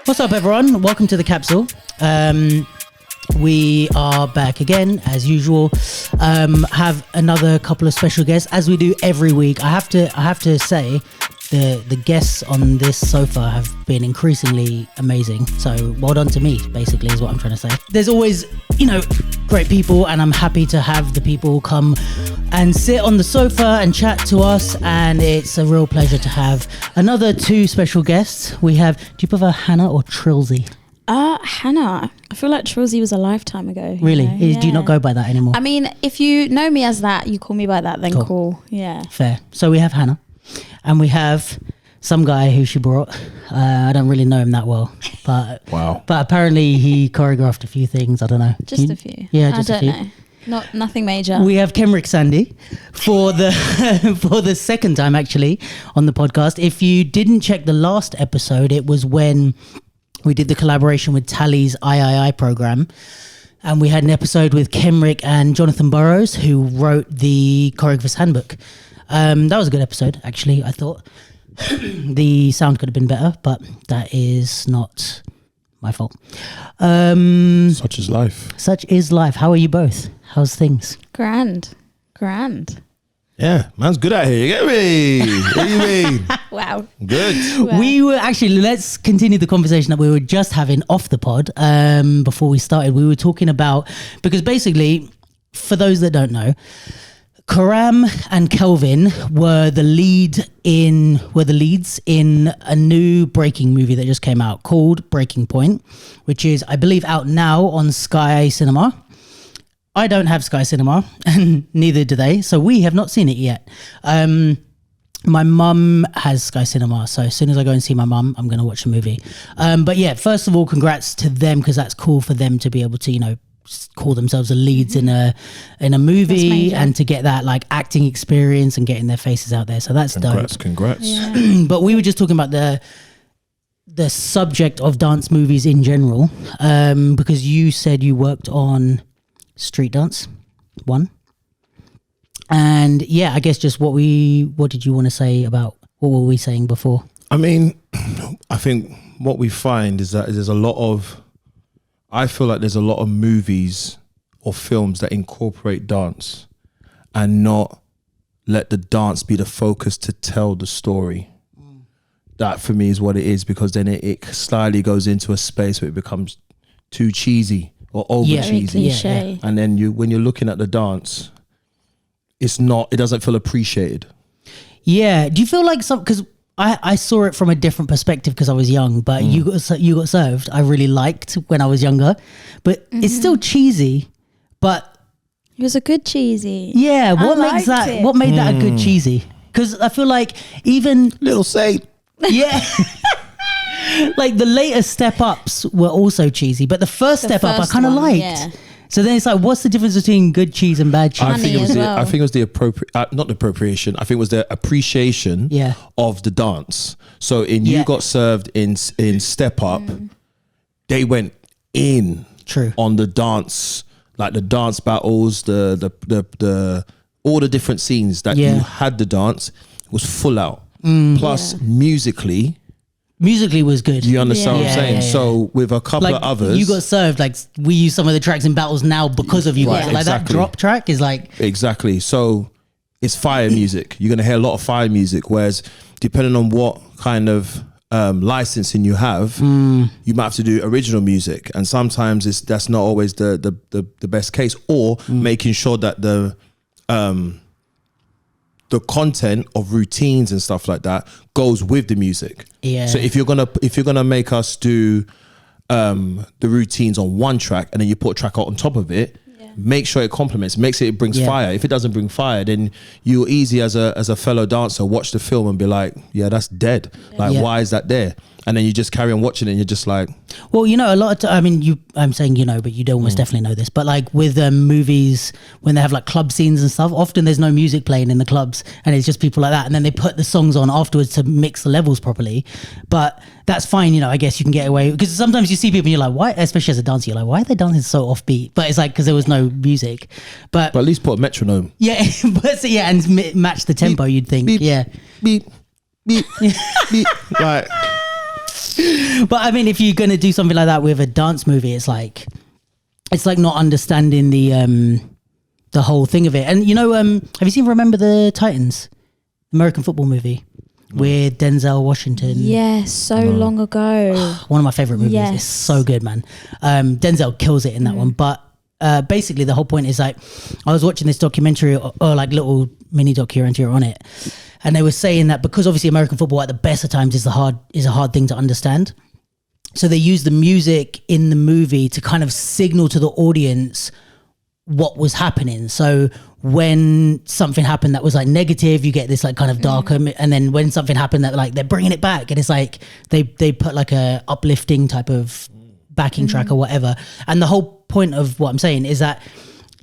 What's up, everyone? Welcome to the capsule. We are back again as usual. Have another couple of special guests as we do every week. I have to say the guests on this sofa have been increasingly amazing. So well done to me, basically, is what I'm trying to say. There's always, great people, and I'm happy to have the people come and sit on the sofa and chat to us, and it's a real pleasure to have another two special guests. We have, do you prefer Hanna or Trilsy? Hanna. I feel like Trilsy was a lifetime ago. Really? Yeah. Do you not go by that anymore? I mean, if you know me as that, you call me by that, then cool. Yeah. Fair. So we have Hanna, and we have some guy who she brought. I don't really know him that well, but wow. But apparently he choreographed a few things. I don't know. Just a few. Yeah, just a few. I don't know. Nothing major. We have Kenrick Sandy for the for the second time actually on the podcast. If you didn't check the last episode, it was when we did the collaboration with Tally's III program, and we had an episode with Kenrick and Jonathan Burrows, who wrote the Choreographer's Handbook. That was a good episode, actually, I thought. The sound could have been better, but that is not my fault. Such is life. Such is life. How are you both? How's things? Grand. Yeah, man's good out here. You get me? What do you mean? Wow. Good. Wow. We were actually, let's continue the conversation that we were just having off the pod. Before we started, we were talking about, because basically, for those that don't know, Karam and Kelvin were the leads in a new Breaking movie that just came out called Breaking Point, which is, I believe, out now on Sky Cinema. I don't have Sky Cinema, and neither do they, so we have not seen it yet. My mum has Sky Cinema, so as soon as I go and see my mum, I'm going to watch the movie. But yeah, first of all, congrats to them, because that's cool for them to be able to, call themselves the leads in a movie, and to get that like acting experience and getting their faces out there. So that's dope. Congrats. Yeah. But we were just talking about the subject of dance movies in general, because you said you worked on Street Dance 1. And yeah, I guess just what did you want to say about what were we saying before? I mean, I think what we find is that I feel like there's a lot of movies or films that incorporate dance and not let the dance be the focus to tell the story. That for me is what it is, because then it slightly goes into a space where it becomes too cheesy or over cheesy. Yeah. And then when you're looking at the dance, it doesn't feel appreciated. Yeah. Do you feel like because I saw it from a different perspective because I was young, but you got served. I really liked when I was younger, but it's still cheesy. But It was a good cheesy. yeah, what made that a good cheesy? Because I feel like even Little Saint. yeah, like the later step ups were also cheesy, but the first step up I kind of liked. Yeah. So then it's like, what's the difference between good cheese and bad cheese? I think it was the not the appropriation. I think it was the appreciation of the dance. So You Got Served in Step Up, they went in on the dance, like the dance battles, the all the different scenes that you had the dance was full out. Plus musically was good. You understand what I'm saying? Yeah. So with a couple of others, You Got Served, like we use some of the tracks in battles now because of You Got Served. Like that drop track is like exactly. So it's fire music. You're gonna hear a lot of fire music. Whereas depending on what kind of licensing you have, you might have to do original music, and sometimes that's not always the best case. Or making sure that the content of routines and stuff like that goes with the music. Yeah. So if you're gonna make us do the routines on one track and then you put a track out on top of it, make sure it complements, it brings fire. If it doesn't bring fire, then you're easy as a fellow dancer watch the film and be like, yeah, that's dead. Like, why is that there? And then you just carry on watching it and you're just like... Well, a lot of I'm saying but you don't almost definitely know this, but like with movies, when they have like club scenes and stuff, often there's no music playing in the clubs and it's just people like that, and then they put the songs on afterwards to mix the levels properly. But that's fine, I guess you can get away, because sometimes you see people and you're like, why, especially as a dancer, you're like, why are they dancing so offbeat? But it's like, because there was no music. But at least put a metronome. Yeah, and match the tempo, you'd think. Beep, yeah. Beep, beep, beep. Like... But I mean, if you're going to do something like that with a dance movie, it's like not understanding the whole thing of it. And have you seen Remember the Titans, American football movie with Denzel Washington? Yes, so long ago. One of my favorite movies. Yes. It's so good, man. Denzel kills it in that one. But basically the whole point is like, I was watching this documentary or like little mini documentary on it, and they were saying that because obviously American football at the best of times is a hard thing to understand. So they use the music in the movie to kind of signal to the audience what was happening. So when something happened that was like negative, you get this like kind of darker, and then when something happened that like they're bringing it back, and it's like they put like a uplifting type of backing track or whatever. And the whole point of what I'm saying is that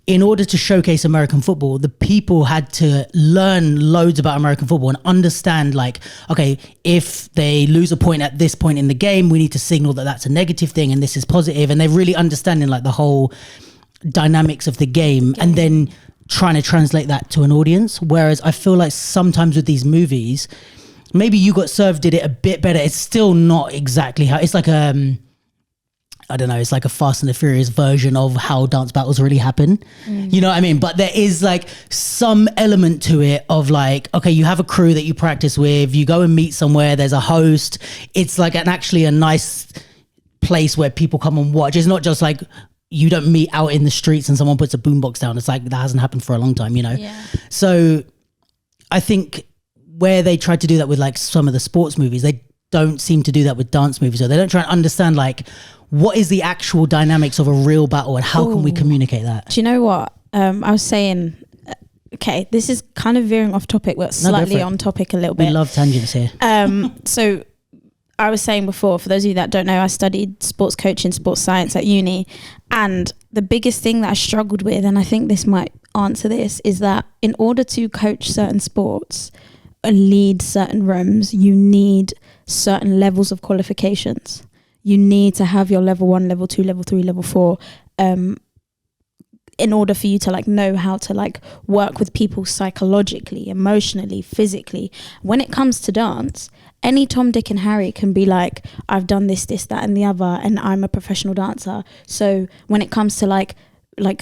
in order to showcase American football, the people had to learn loads about American football and understand like, okay, if they lose a point at this point in the game, we need to signal that that's a negative thing and this is positive. And they're really understanding like the whole dynamics of the game and then trying to translate that to an audience. Whereas I feel like sometimes with these movies, maybe You Got Served did it a bit better. It's still not exactly how, it's like I don't know, it's like a Fast and the Furious version of how dance battles really happen. You know what I mean? But there is like some element to it of like, okay, you have a crew that you practice with, you go and meet somewhere, there's a host. It's like actually a nice place where people come and watch. It's not just like you don't meet out in the streets and someone puts a boombox down. It's like that hasn't happened for a long time, Yeah. So I think where they tried to do that with like some of the sports movies, they don't seem to do that with dance movies. So they don't try and understand like, what is the actual dynamics of a real battle and how can we communicate that? Do you know what? I was saying, okay, this is kind of veering off topic, but slightly on topic a little bit. We love tangents here. So I was saying before, for those of you that don't know, I studied sports coaching, sports science at uni. And the biggest thing that I struggled with, and I think this might answer this, is that in order to coach certain sports and lead certain rooms, you need certain levels of qualifications. You need to have your level 1, level 2, level 3, level 4 in order for you to like know how to like work with people psychologically, emotionally, physically. When it comes to dance, any Tom, Dick and Harry can be like, I've done this, that and the other, and I'm a professional dancer. So when it comes to like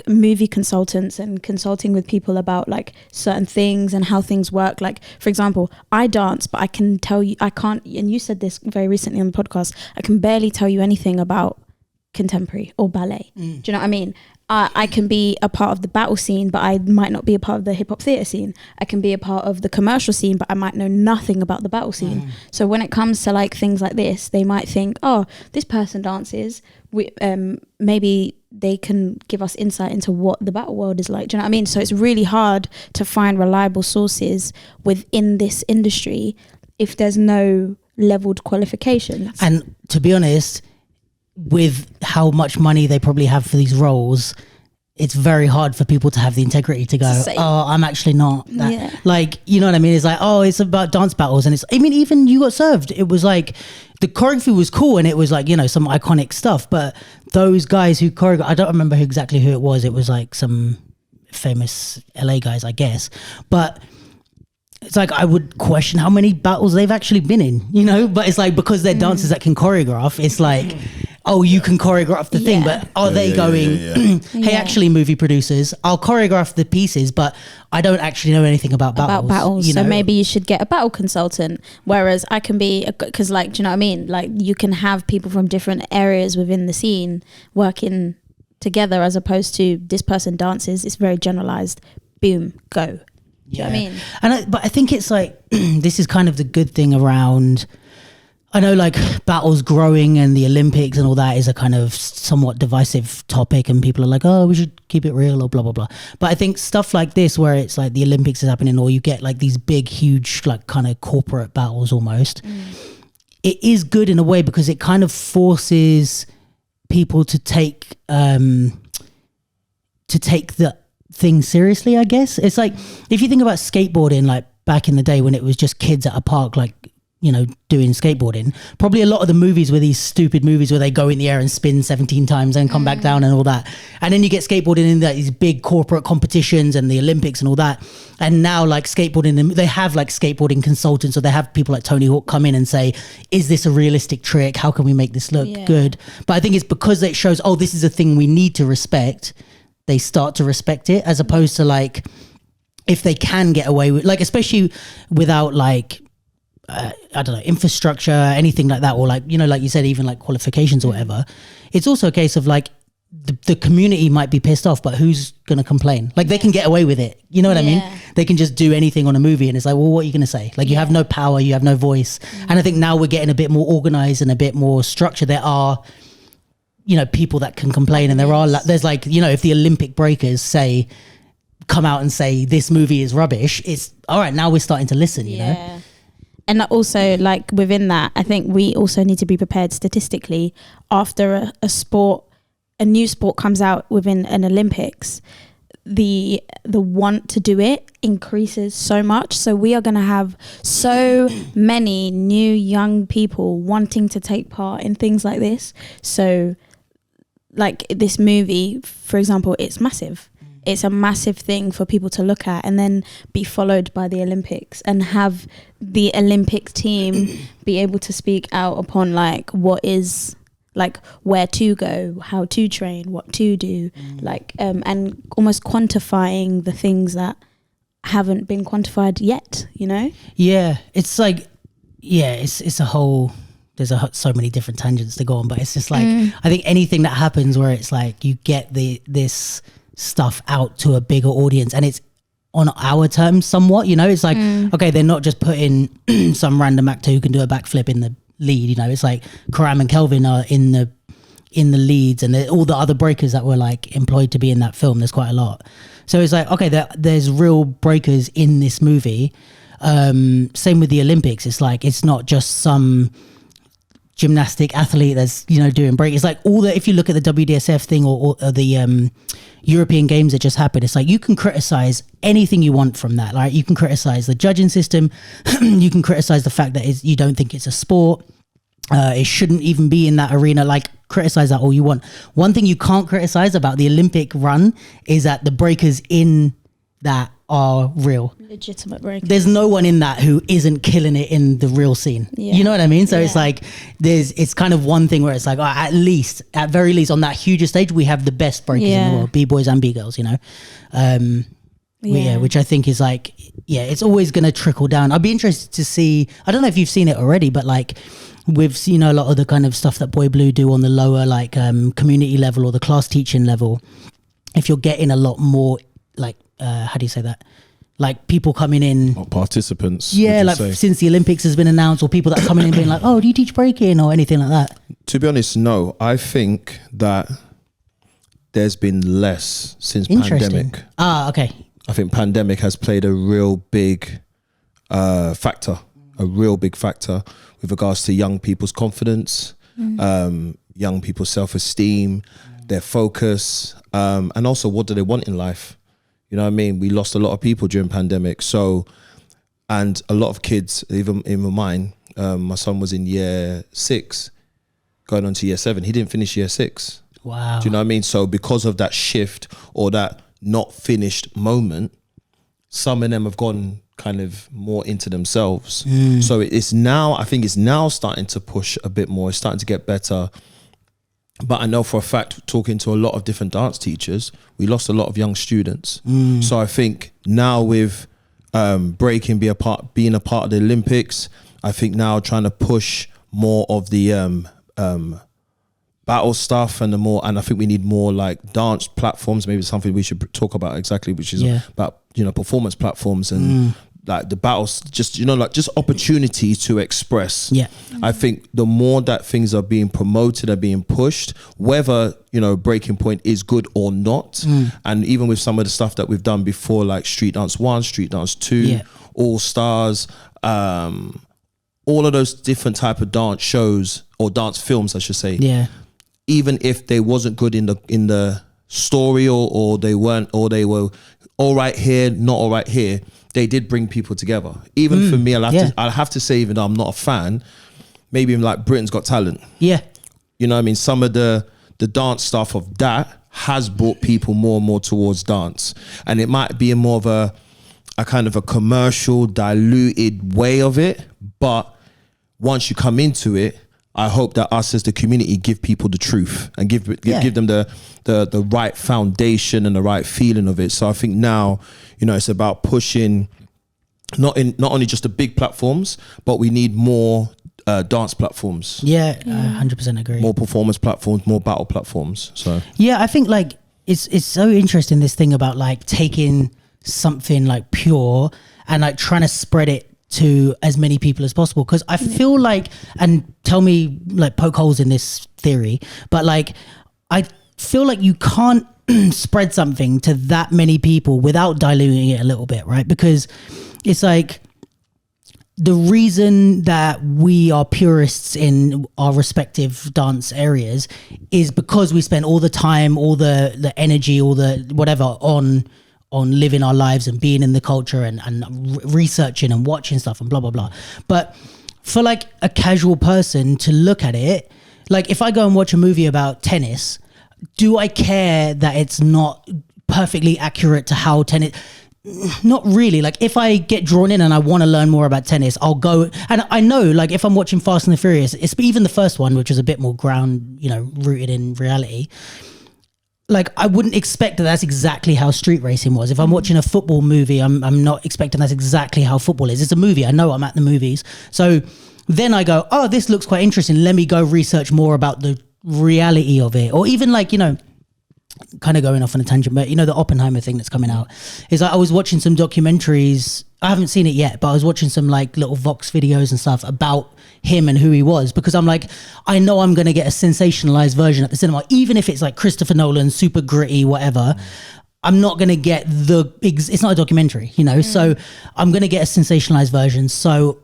movie consultants and consulting with people about like certain things and how things work, like for example, I dance, but I can tell you, I can't, and you said this very recently on the podcast, I can barely tell you anything about contemporary or ballet. Do you know what I mean? I can be a part of the battle scene, but I might not be a part of the hip hop theatre scene. I can be a part of the commercial scene, but I might know nothing about the battle scene. So when it comes to like things like this, they might think, oh, this person dances, maybe they can give us insight into what the battle world is like. Do you know what I mean? So it's really hard to find reliable sources within this industry if there's no leveled qualifications. And to be honest, with how much money they probably have for these roles, it's very hard for people to have the integrity to go, oh, I'm actually not that. Yeah. Like, you know what I mean? It's like, oh, it's about dance battles. And it's, I mean, even You Got Served, it was like, the choreography was cool and it was like, some iconic stuff. But those guys who choreographed, I don't remember exactly who it was. It was like some famous LA guys, I guess. But it's like, I would question how many battles they've actually been in, but it's like, because they're dancers that can choreograph, it's like, oh, you can choreograph the thing, but are they going, hey, actually movie producers, I'll choreograph the pieces, but I don't actually know anything about battles. So maybe you should get a battle consultant, whereas I can be, because like, do you know what I mean? Like you can have people from different areas within the scene working together, as opposed to this person dances, it's very generalized, boom, go. Do you know what I mean? But I think it's like, this is kind of the good thing around, I know like battles growing and the Olympics and all that is a kind of somewhat divisive topic and people are like, oh, we should keep it real or blah, blah, blah. But I think stuff like this where it's like the Olympics is happening or you get like these big, huge, like kind of corporate battles almost. It is good in a way because it kind of forces people to take the thing seriously, I guess. It's like, if you think about skateboarding, like back in the day when it was just kids at a park, like doing skateboarding. Probably a lot of the movies were these stupid movies where they go in the air and spin 17 times and come back down and all that. And then you get skateboarding in these big corporate competitions and the Olympics and all that. And now like skateboarding, they have like skateboarding consultants, or they have people like Tony Hawk come in and say, is this a realistic trick? How can we make this look good? But I think it's because it shows, oh, this is a thing we need to respect. They start to respect it, as opposed to like, if they can get away with, like, especially without like, I don't know, infrastructure, anything like that, or like, like you said, even like qualifications or whatever. It's also a case of like, the community might be pissed off, but who's going to complain? Like, they can get away with it. You know what I mean? They can just do anything on a movie, and it's like, well, what are you going to say? Like, you have no power, you have no voice. And I think now we're getting a bit more organized and a bit more structured. There are, people that can complain, and there's like, if the Olympic breakers come out and say this movie is rubbish, it's all right. Now we're starting to listen, you know? And also, like, within that, I think we also need to be prepared statistically. After a new sport comes out within an Olympics, the want to do it increases so much. So we are going to have so many new young people wanting to take part in things like this. So, like this movie, for example, it's massive. It's a massive thing for people to look at, and then be followed by the Olympics, and have the Olympic team be able to speak out upon like what is, like, where to go, how to train, what to do, like, and almost quantifying the things that haven't been quantified yet, Yeah, it's like, it's a whole, there's so many different tangents to go on, but it's just like, I think anything that happens where it's like you get this stuff out to a bigger audience, and it's on our terms somewhat, it's like, okay, they're not just putting some random actor who can do a backflip in the lead, it's like Karam and Kelvin are in the leads, and all the other breakers that were like employed to be in that film, there's quite a lot. So it's like, okay, there's real breakers in this movie. Same with the Olympics. It's like, it's not just some gymnastic athlete that's doing break. It's like if you look at the WDSF thing or the European Games that just happened, it's like you can criticize anything you want from that. Like, you can criticize the judging system, you can criticize the fact that you don't think it's a sport, it shouldn't even be in that arena. Like, criticize that all you want. One thing you can't criticize about the Olympic run is that the breakers in that are real, legitimate breakers. There's no one in that who isn't killing it in the real scene. You know what I mean? So it's like it's kind of one thing where it's like, oh, at very least on that huger stage we have the best breakers in the world, B-boys and B-girls, which I think is like, it's always going to trickle down. I'd be interested to see, I don't know if you've seen it already, but like we've seen a lot of the kind of stuff that Boy Blue do on the lower like community level or the class teaching level. If you're getting a lot more like how do you say that? Like people coming in, or participants. Yeah, like since the Olympics has been announced, or people that are coming in being like, oh, do you teach breaking or anything like that? To be honest, no. I think that there's been less since pandemic. Okay. I think pandemic has played a real big factor with regards to young people's confidence, young people's self-esteem, their focus, and also what do they want in life. You know what I mean? We lost a lot of people during pandemic. So, and a lot of kids, even mine, my son was in year 6, going on to year 7. He didn't finish year 6. Wow. Do you know what I mean? So because of that shift or that not finished moment, some of them have gone kind of more into themselves. So I think it's now starting to push a bit more. It's starting to get better. But I know for a fact, talking to a lot of different dance teachers, we lost a lot of young students. So I think now with breaking being a part of the Olympics, I think now trying to push more of the battle stuff and I think we need more like dance platforms. Maybe something we should talk about exactly, which is about performance platforms and like the battles, just just opportunities to express. I think the more that things are being promoted, are being pushed, whether Breaking Point is good or not, and even with some of the stuff that we've done before, like Street Dance 1, Street Dance 2, All Stars, all of those different type of dance shows or dance films, I should say. Even if they wasn't good in the story or they weren't, or they were all right here, not all right here, they did bring people together. Even for me, I'll have to say, even though I'm not a fan, maybe like Britain's Got Talent. Yeah. You know what I mean? Some of the dance stuff of that has brought people more and more towards dance. And it might be more of a kind of a commercial, diluted way of it. But once you come into it, I hope that us as the community give people the truth and give them the right foundation and the right feeling of it. So I think now, you know, it's about pushing not only just the big platforms, but we need more dance platforms. Yeah, 100% agree. More performance platforms, more battle platforms. So yeah, I think like it's so interesting, this thing about like taking something like pure and like trying to spread it to as many people as possible, because I feel like, and tell me, like, poke holes in this theory, but like I feel like you can't spread something to that many people without diluting it a little bit, right? Because it's like the reason that we are purists in our respective dance areas is because we spend all the time, all the energy, all the whatever on living our lives and being in the culture and researching and watching stuff and blah, blah, blah. But for like a casual person to look at it, like if I go and watch a movie about tennis, do I care that it's not perfectly accurate to how tennis... Not really. Like if I get drawn in and I want to learn more about tennis, I'll go. And I know, like if I'm watching Fast and the Furious, it's even the first one, which is a bit more rooted in reality. Like I wouldn't expect that that's exactly how street racing was. If I'm watching a football movie, I'm not expecting that's exactly how football is. It's a movie. I know I'm at the movies. So then I go, oh, this looks quite interesting. Let me go research more about the reality of it. Or even like, you know, kind of going off on a tangent, but you know, the Oppenheimer thing that's coming out is like, I was watching some documentaries. I haven't seen it yet, but I was watching some like little Vox videos and stuff about him and who he was, because I'm like, I know I'm going to get a sensationalized version at the cinema, even if it's like Christopher Nolan, super gritty, whatever. I'm not going to get it's not a documentary, you know? So I'm going to get a sensationalized version. So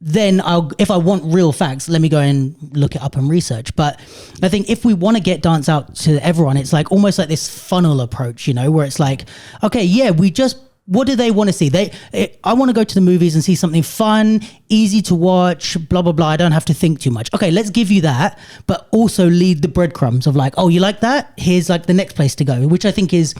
then if I want real facts, let me go and look it up and research. But I think if we want to get dance out to everyone, it's like almost like this funnel approach, you know, where it's like, okay, yeah, what do they want to see? I want to go to the movies and see something fun, easy to watch, blah, blah, blah. I don't have to think too much. Okay, let's give you that, but also lead the breadcrumbs of like, oh, you like that? Here's like the next place to go, which I think is,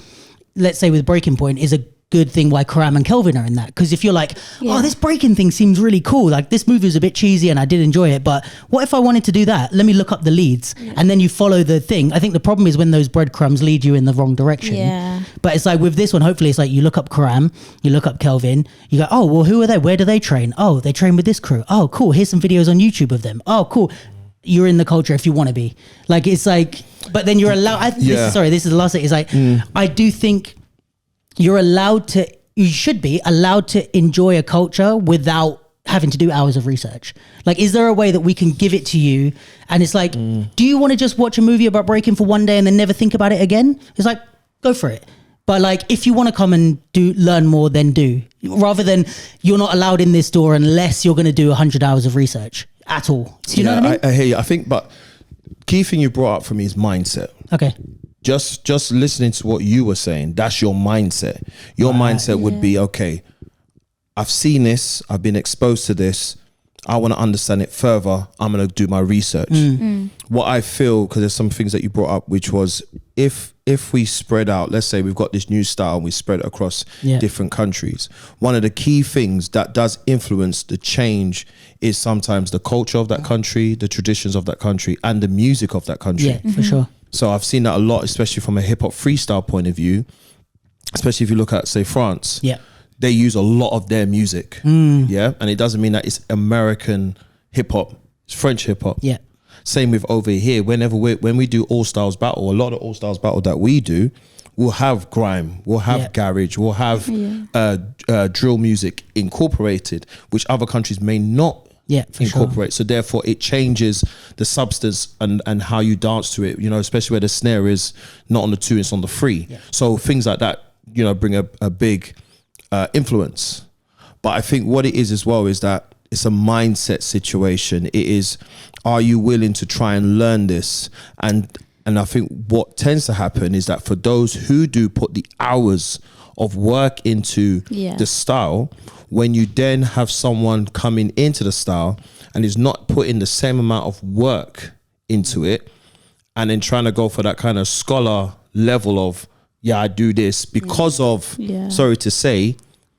let's say with Breaking Point, is a good thing why Karam and Kelvin are in that. Because if you're like, oh, this breaking thing seems really cool, like this movie was a bit cheesy and I did enjoy it, but what if I wanted to do that? Let me look up the leads. And then you follow the thing. I think the problem is when those breadcrumbs lead you in the wrong direction. But it's like with this one, hopefully it's like you look up Karam, you look up Kelvin, you go, oh, well, who are they? Where do they train? Oh, they train with this crew. Oh, cool. Here's some videos on YouTube of them. Oh, cool. You're in the culture if you want to be. Like, it's like, but then you're allowed, this is the last thing. It's like, I do think you should be allowed to enjoy a culture without having to do hours of research. Like, is there a way that we can give it to you? And it's like, do you want to just watch a movie about breaking for one day and then never think about it again? It's like, go for it. But like, if you want to come and learn more, then do. Rather than you're not allowed in this door unless you're going to do 100 hours of research at all. Do you know what I mean? I hear you. I think, but key thing you brought up for me is mindset. Okay. Just listening to what you were saying, that's your mindset. Your mindset would be, okay, I've seen this, I've been exposed to this, I want to understand it further, I'm going to do my research. What I feel, because there's some things that you brought up, which was if we spread out, let's say we've got this new style and we spread it across different countries, one of the key things that does influence the change is sometimes the culture of that country, the traditions of that country, and the music of that country. Yeah, for sure. So I've seen that a lot, especially from a hip hop freestyle point of view, especially if you look at, say, France. Yeah. They use a lot of their music. Yeah. And it doesn't mean that it's American hip hop, it's French hip hop. Yeah. Same with over here. When we do All Styles Battle, a lot of All Styles Battle that we do, we'll have grime, we'll have garage, we'll have drill music incorporated, which other countries may not incorporate. Sure. So therefore it changes the substance and how you dance to it, you know, especially where the snare is not on the 2, it's on the 3. Yeah. So things like that, you know, bring a big influence. But I think what it is as well is that it's a mindset situation. It is, are you willing to try and learn this? And I think what tends to happen is that for those who do put the hours of work into the style, when you then have someone coming into the style and is not putting the same amount of work into it, and then trying to go for that kind of scholar level of, I do this because of, sorry to say,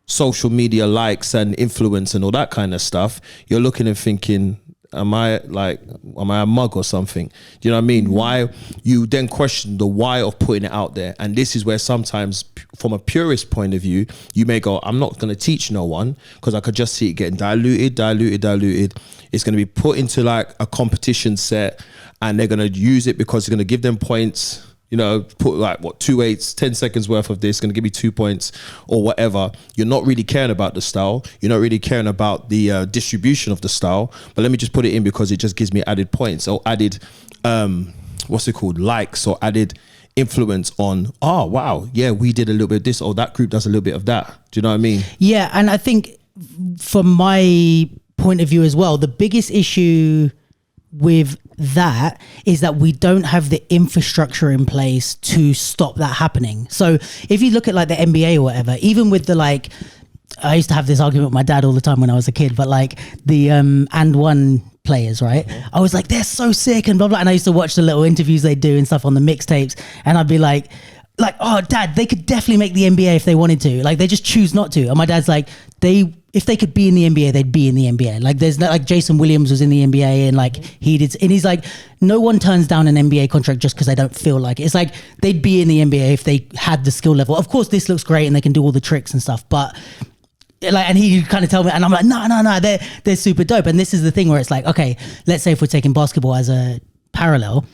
social media likes and influence and all that kind of stuff, you're looking and thinking, am I a mug or something? Do you know what I mean? Why? You then question the why of putting it out there. And this is where sometimes, from a purist point of view, you may go, I'm not going to teach no one, because I could just see it getting diluted. It's going to be put into like a competition set, and they're going to use it because it's going to give them points. You know, put like 2 8s, 10 seconds worth of this, going to give me 2 points or whatever. You're not really caring about the style. You're not really caring about the distribution of the style. But let me just put it in because it just gives me added points or added, likes or added influence on, oh, wow, yeah, we did a little bit of this, or that group does a little bit of that. Do you know what I mean? Yeah, and I think from my point of view as well, the biggest issue with that is that we don't have the infrastructure in place to stop that happening. So if you look at like the NBA or whatever, even with the like, I used to have this argument with my dad all the time when I was a kid, but like the and one players, right? I was like, they're so sick and blah blah, and I used to watch the little interviews they do and stuff on the mixtapes, and I'd be like, oh dad, they could definitely make the NBA if they wanted to, like they just choose not to. And my dad's like, if they could be in the NBA, they'd be in the NBA. Like there's no, like Jason Williams was in the NBA and like he did, and he's like, no one turns down an NBA contract just because they don't feel like it. It's like they'd be in the NBA if they had the skill level. Of course, this looks great and they can do all the tricks and stuff, but like, and he kind of tell me, and I'm like, no, they're super dope. And this is the thing where it's like, okay, let's say if we're taking basketball as a parallel,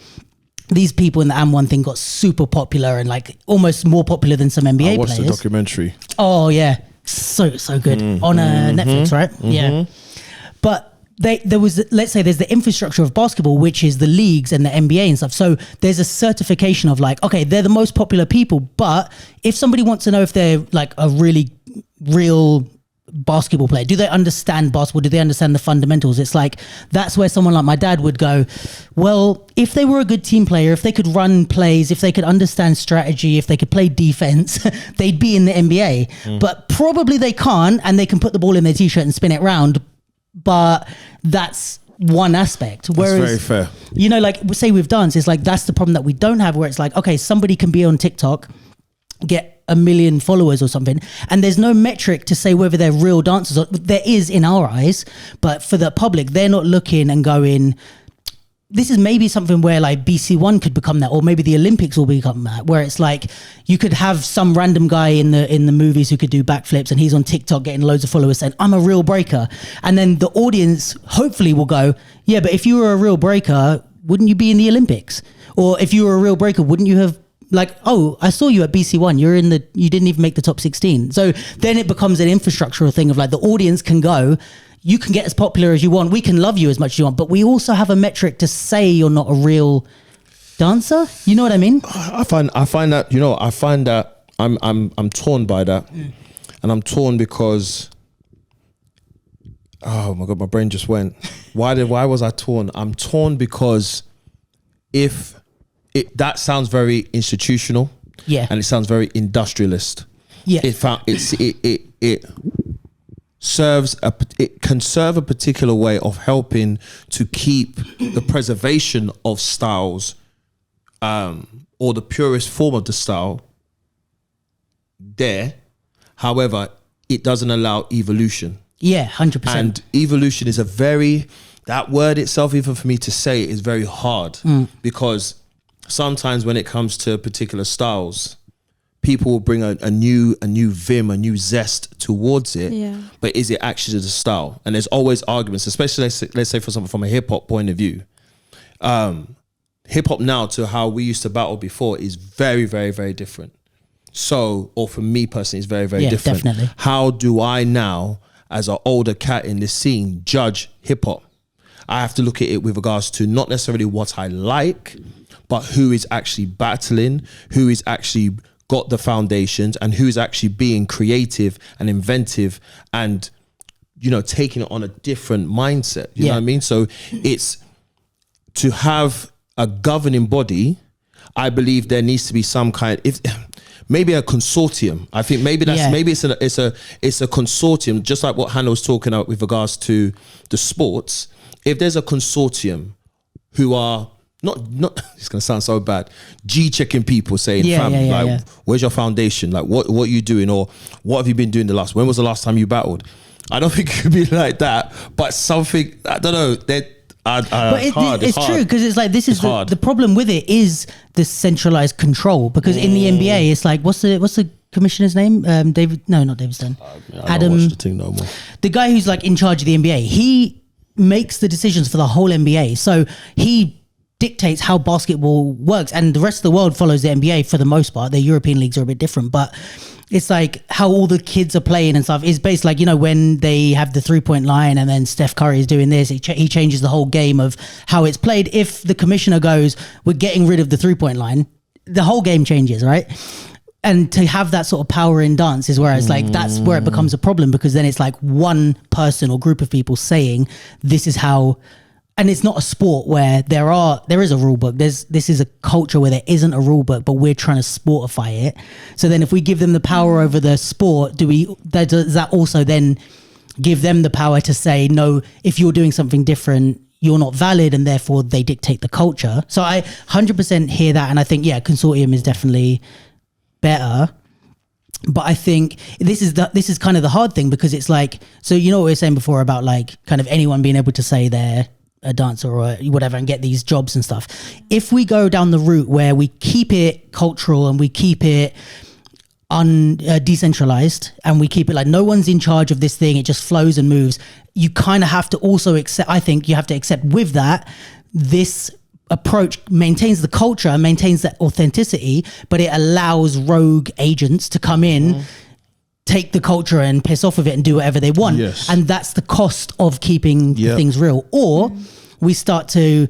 these people in the M1 thing got super popular and like almost more popular than some NBA players. I watched the documentary. Oh yeah, so good on Netflix, right? Yeah, but there was, let's say there's the infrastructure of basketball, which is the leagues and the NBA and stuff. So there's a certification of like, okay, they're the most popular people, but if somebody wants to know if they're like a really real basketball player, do they understand basketball, do they understand the fundamentals? It's like, that's where someone like my dad would go, well, if they were a good team player, if they could run plays, if they could understand strategy, if they could play defense, they'd be in the NBA. But probably they can't, and they can put the ball in their t-shirt and spin it around, but that's one aspect. Whereas, that's very fair. You know, like say with dance, it's like that's the problem that we don't have, where it's like, okay, somebody can be on TikTok, get 1 million followers or something, and there's no metric to say whether they're real dancers. Or there is in our eyes, but for the public, they're not looking and going, this is maybe something where like BC1 could become that, or maybe the Olympics will become that, where it's like you could have some random guy in the movies who could do backflips, and he's on TikTok getting loads of followers saying, I'm a real breaker. And then the audience hopefully will go, yeah, but if you were a real breaker, wouldn't you be in the Olympics? Or if you were a real breaker, wouldn't you have, like, oh, I saw you at BC1, you didn't even make the top 16. So then it becomes an infrastructural thing of like, the audience can go, you can get as popular as you want, we can love you as much as you want, but we also have a metric to say you're not a real dancer. You know what I mean? I find that I'm torn by that. And I'm torn because, oh my God, my brain just went. Why was I torn? I'm torn because that sounds very institutional, and it sounds very industrialist. It can serve a particular way of helping to keep the preservation of styles, or the purest form of the style there. However, it doesn't allow evolution. 100%. And evolution is that word itself, even for me to say, is very hard, because sometimes when it comes to particular styles, people will bring a new vim, a new zest towards it. But is it actually the style? And there's always arguments, especially let's say for example from a hip hop point of view. Hip hop now to how we used to battle before is very, very, very different. So, or for me personally, it's very, very different. Definitely. How do I now, as an older cat in this scene, judge hip hop? I have to look at it with regards to not necessarily what I like, but who is actually battling, who is actually got the foundations, and who is actually being creative and inventive and, you know, taking it on a different mindset. You know what I mean? So it's to have a governing body. I believe there needs to be some kind, maybe a consortium. I think maybe maybe it's a consortium, just like what Hanna was talking about with regards to the sports. If there's a consortium who are not it's gonna sound so bad, G-checking people, saying, where's your foundation? Like what are you doing, or what have you been doing when was the last time you battled? I don't think it could be like that, but something, I don't know, that but it's true, because it's like, this is the problem with it is the centralized control, because in the NBA it's like, what's the commissioner's name? Not David Stern. Adam, watch the thing no more. The guy who's like in charge of the NBA, he makes the decisions for the whole NBA. So he dictates how basketball works, and the rest of the world follows the NBA for the most part. The European leagues are a bit different, but it's like how all the kids are playing and stuff is based, like, you know, when they have the 3-point line and then Steph Curry is doing this, he changes the whole game of how it's played. If the commissioner goes, we're getting rid of the 3-point line, the whole game changes, right? And to have that sort of power in dance is where it's like, that's where it becomes a problem, because then it's like one person or group of people saying this is how. And it's not a sport where there is a rule book. This is a culture where there isn't a rule book, but we're trying to sportify it. So then if we give them the power over the sport, does that also then give them the power to say, no, if you're doing something different, you're not valid, and therefore they dictate the culture? So I 100% hear that. And I think, consortium is definitely better. But I think this is kind of the hard thing, because it's like, so you know what we were saying before about like kind of anyone being able to say they're a dancer or whatever and get these jobs and stuff. If we go down the route where we keep it cultural and we keep it decentralized, and we keep it like no one's in charge of this thing, it just flows and moves, you kind of have to also accept, I think you have to accept with that, this approach maintains the culture, maintains that authenticity, but it allows rogue agents to come in, take the culture and piss off of it and do whatever they want. Yes. And that's the cost of keeping things real. Or we start to,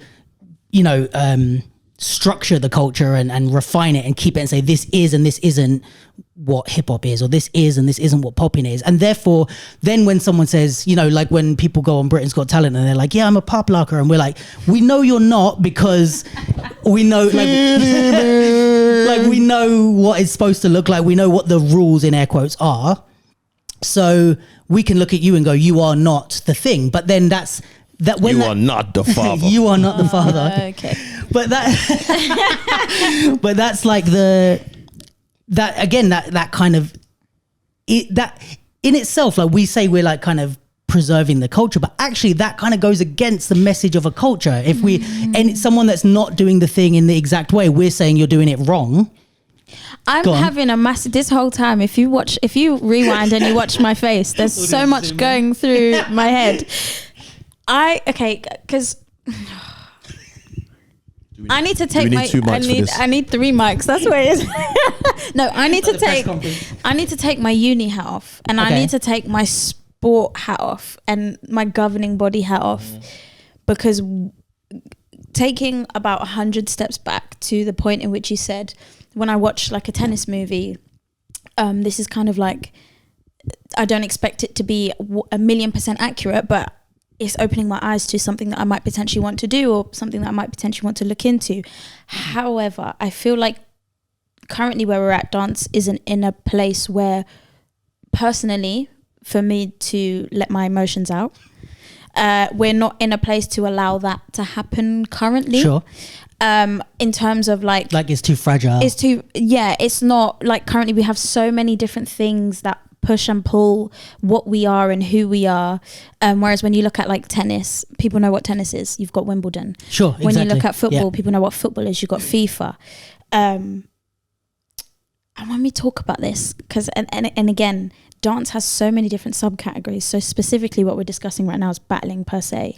structure the culture and refine it and keep it and say this is and this isn't what hip hop is, or this is and this isn't what popping is. And therefore, then when someone says, like when people go on Britain's Got Talent and they're like, yeah, I'm a pop locker, and we're like, we know you're not, because we know like we know what it's supposed to look like. We know what the rules in air quotes are. So we can look at you and go, you are not the thing. But then that when you are not the father. You are not the father. Okay. But but that's like that kind of that in itself, like we say we're like kind of preserving the culture, but actually that kind of goes against the message of a culture. If and someone that's not doing the thing in the exact way, we're saying you're doing it wrong. I'm having a massive, this whole time, if you rewind and you watch my face, there's so much going through my head. Because I need to take I need 3 mics. That's what it is. No, I need to take my uni hat off, and I need to take my sport hat off and my governing body hat off, because taking about 100 steps back to the point in which you said, when I watch like a tennis movie, this is kind of like, I don't expect it to be 1,000,000% accurate, but it's opening my eyes to something that I might potentially want to do, or something that I might potentially want to look into. However, I feel like currently where we're at, dance isn't in a place where, personally, for me to let my emotions out, we're not in a place to allow that to happen currently. Sure. In terms of like it's too fragile. It's not like, currently we have so many different things that push and pull what we are and who we are, whereas when you look at like tennis, people know what tennis is. You've got Wimbledon. Sure, when you look at football, people know what football is. You've got FIFA. And when we talk about this, because and again, dance has so many different subcategories. So specifically what we're discussing right now is battling per se.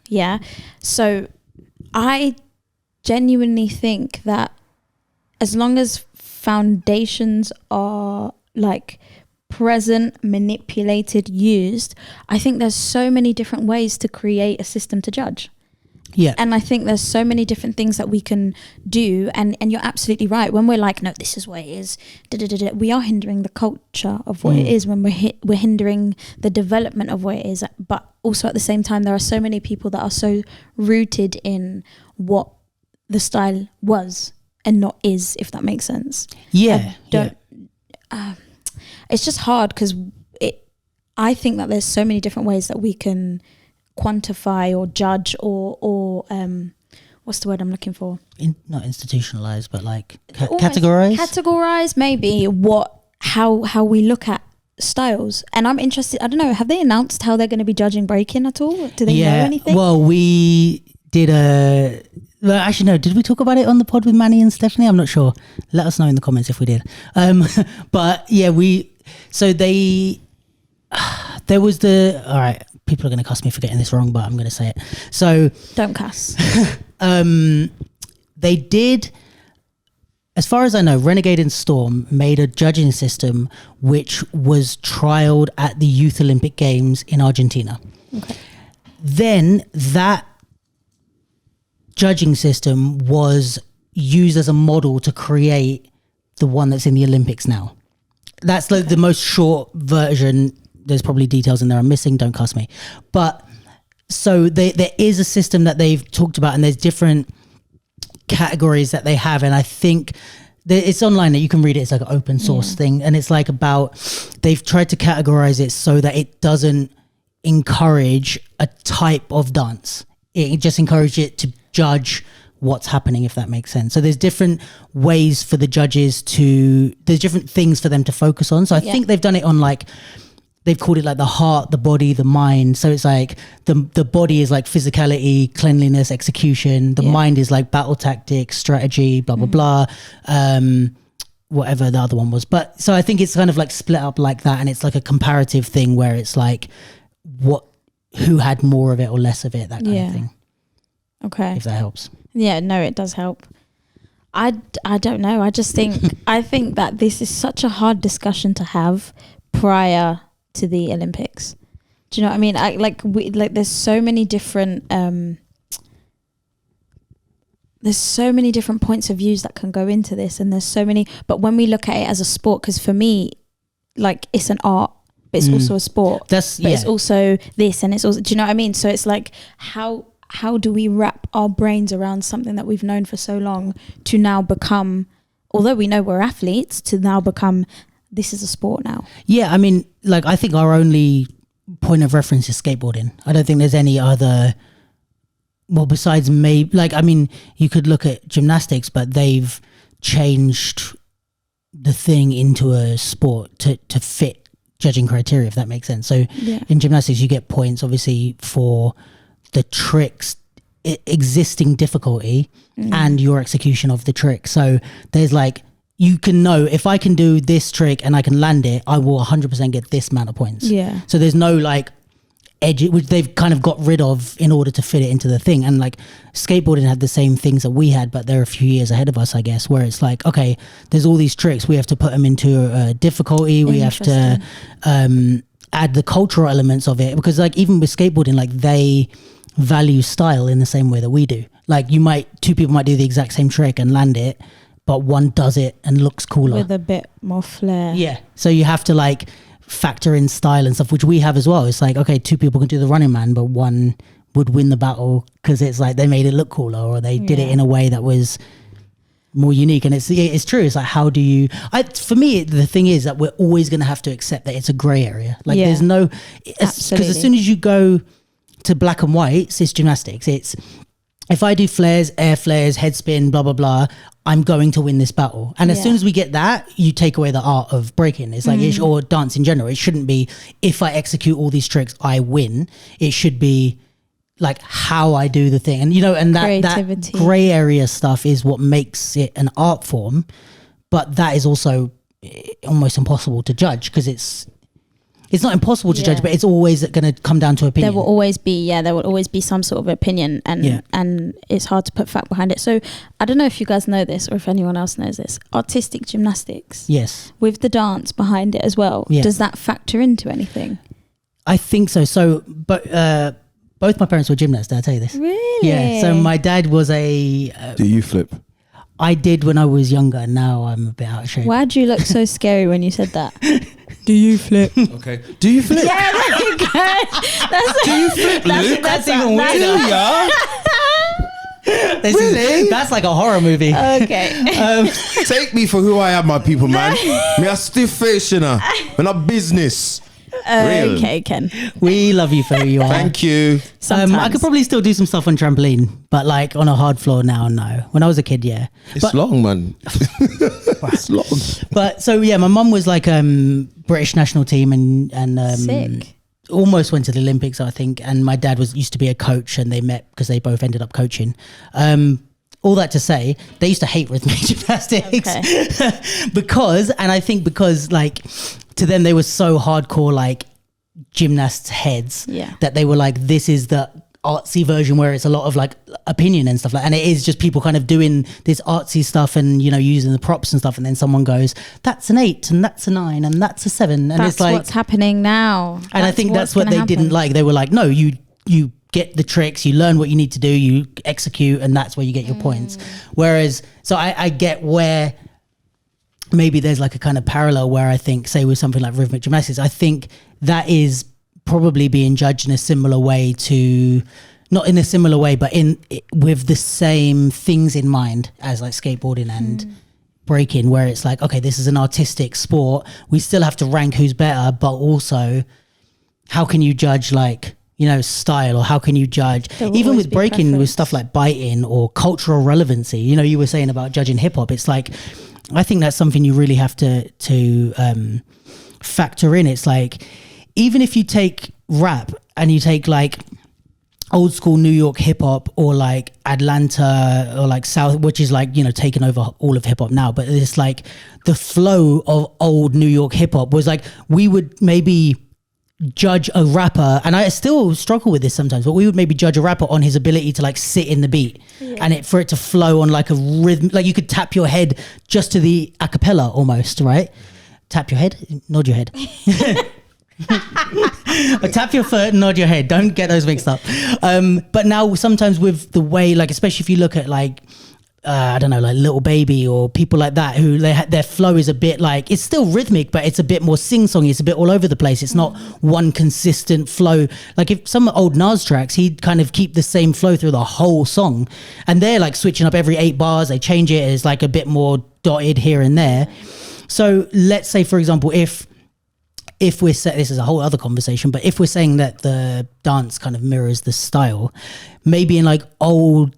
Yeah. So I genuinely think that as long as foundations are like present, manipulated, used, I think there's so many different ways to create a system to judge. Yeah. And I think there's so many different things that we can do. And you're absolutely right. When we're like, no, this is what it is, we are hindering the culture of what it is, when we're hindering the development of what it is. But also at the same time, there are so many people that are so rooted in what the style was and not is, if that makes sense. Yeah. It's just hard because I think that there's so many different ways that we can quantify or judge or what's the word I'm looking for? Not institutionalized, but like categorize maybe how we look at styles. And I'm interested, I don't know, have they announced how they're going to be judging breaking at all? Do they know anything? Well, we did actually no, did we talk about it on the pod with Manny and Stephanie? I'm not sure. Let us know in the comments if we did. But yeah, there was all right, people are going to cuss me for getting this wrong, but I'm going to say it. So don't cuss. They did, as far as I know, Renegade and Storm made a judging system which was trialed at the Youth Olympic Games in Argentina. Okay. Then that judging system was used as a model to create the one that's in the Olympics now. That's like the most short version. There's probably details in there I'm missing. Don't cuss me. But so there is a system that they've talked about, and there's different categories that they have. And I think it's online that you can read it. It's like an open source thing. And it's like they've tried to categorize it so that it doesn't encourage a type of dance. It just encourages it to judge what's happening, if that makes sense. So there's different ways for the judges there's different things for them to focus on. So I think they've done it on like, they've called it like the heart, the body, the mind. So it's like the body is like physicality, cleanliness, execution. The mind is like battle tactics, strategy, blah, blah, blah. Whatever the other one was. But so I think it's kind of like split up like that. And it's like a comparative thing where it's like who had more of it or less of it, that kind of thing. Okay. If that helps. Yeah, no, it does help. I don't know. I just think, I think that this is such a hard discussion to have prior to the Olympics. Do you know what I mean? There's so many different points of views that can go into this, and there's so many, but when we look at it as a sport, because for me, like, it's an art, but it's also a sport. It's also this, and it's also, do you know what I mean? So it's like, how do we wrap our brains around something that we've known for so long to now become, although we know we're athletes, to now become, this is a sport now. Yeah, I mean, like, I think our only point of reference is skateboarding. I don't think there's any other, well, besides maybe, like, I mean, you could look at gymnastics, but they've changed the thing into a sport to fit judging criteria, if that makes sense. So in gymnastics, you get points, obviously, for the tricks existing difficulty and your execution of the trick. So there's like, you can know if I can do this trick and I can land it, I will 100% get this amount of points. Yeah. So there's no like edge, which they've kind of got rid of in order to fit it into the thing. And like skateboarding had the same things that we had, but they're a few years ahead of us, I guess, where it's like, okay, there's all these tricks. We have to put them into difficulty. We have to add the cultural elements of it, because like even with skateboarding, like they value style in the same way that we do. Like two people might do the exact same trick and land it, but one does it and looks cooler with a bit more flair. Yeah. So you have to like factor in style and stuff, which we have as well. It's like, okay, two people can do the Running Man, but one would win the battle because it's like they made it look cooler, or they did it in a way that was more unique. And it's true. It's like, how do you, for me, the thing is that we're always going to have to accept that it's a gray area. Like there's no, because as soon as you go to black and white, it's gymnastics. It's, if I do flares, air flares, head spin, blah, blah, blah, I'm going to win this battle. And as soon as we get that, you take away the art of breaking. It's like, or dance in general. It shouldn't be, if I execute all these tricks, I win. It should be like how I do the thing. And, you know, and that gray area stuff is what makes it an art form. But that is also almost impossible to judge, because it's not impossible to judge, but it's always going to come down to opinion. There will always be some sort of opinion, and it's hard to put fact behind it. So I don't know if you guys know this, or if anyone else knows this. Artistic gymnastics, yes, with the dance behind it as well. Yeah. Does that factor into anything? I think so. So, but both my parents were gymnasts. Did I tell you this? Really? Yeah. So my dad was a. Do you flip? I did when I was younger. Now I'm a bit out of shape. Why'd you look so scary when you said that? Do you flip? Okay. Do you flip? Yeah, there you go. Do you flip, Luke? That's even weirder. Really? That's like a horror movie. Okay. Take me for who I am, my people, man. Me a stiff face, you know. We're not business. Real. Okay, Ken. We love you for who you are. Thank you. I could probably still do some stuff on trampoline, but like on a hard floor now, no. When I was a kid, yeah. It's long, man. It's long. But so yeah, my mum was like British national team and Sick. almost went to the Olympics, I think. And my dad used to be a coach, and they met because they both ended up coaching. All that to say, they used to hate rhythmic gymnastics because like to them they were so hardcore like gymnasts' heads that they were like, this is the artsy version where it's a lot of like opinion and stuff like, and it is just people kind of doing this artsy stuff and using the props and stuff, and then someone goes, that's an 8 and that's a 9 and that's a 7, and that's it's like what's happening now. And I think that's what they didn't like. They were like, no, you get the tricks, you learn what you need to do, you execute, and that's where you get your points. Whereas, so I get where maybe there's like a kind of parallel where I think, say with something like rhythmic gymnastics, I think that is probably being judged in a similar way to, not in a similar way, but with the same things in mind as like skateboarding and breaking, where it's like, okay, this is an artistic sport. We still have to rank who's better, but also how can you judge like, style, or how can you judge even with breaking with stuff like biting or cultural relevancy? You were saying about judging hip hop. It's like, I think that's something you really have to factor in. It's like, even if you take rap and you take like old school New York hip hop, or like Atlanta or like South, which is like, taking over all of hip hop now, but it's like the flow of old New York hip hop was like, we would maybe judge a rapper, and I still struggle with this sometimes, but we would maybe judge a rapper on his ability to like sit in the beat and for it to flow on like a rhythm, like you could tap your head just to the a cappella almost, right? Tap your head, nod your head. Or tap your foot, nod your head. Don't get those mixed up. But now sometimes with the way, like, especially if you look at like, I don't know, like Little Baby or people like that, who their flow is a bit like, it's still rhythmic, but it's a bit more sing-songy. It's a bit all over the place. It's not one consistent flow. Like if some old Nas tracks, he'd kind of keep the same flow through the whole song, and they're like switching up every 8 bars. They change it. It's like a bit more dotted here and there. So let's say, for example, if we're this is a whole other conversation, but if we're saying that the dance kind of mirrors the style, maybe in like old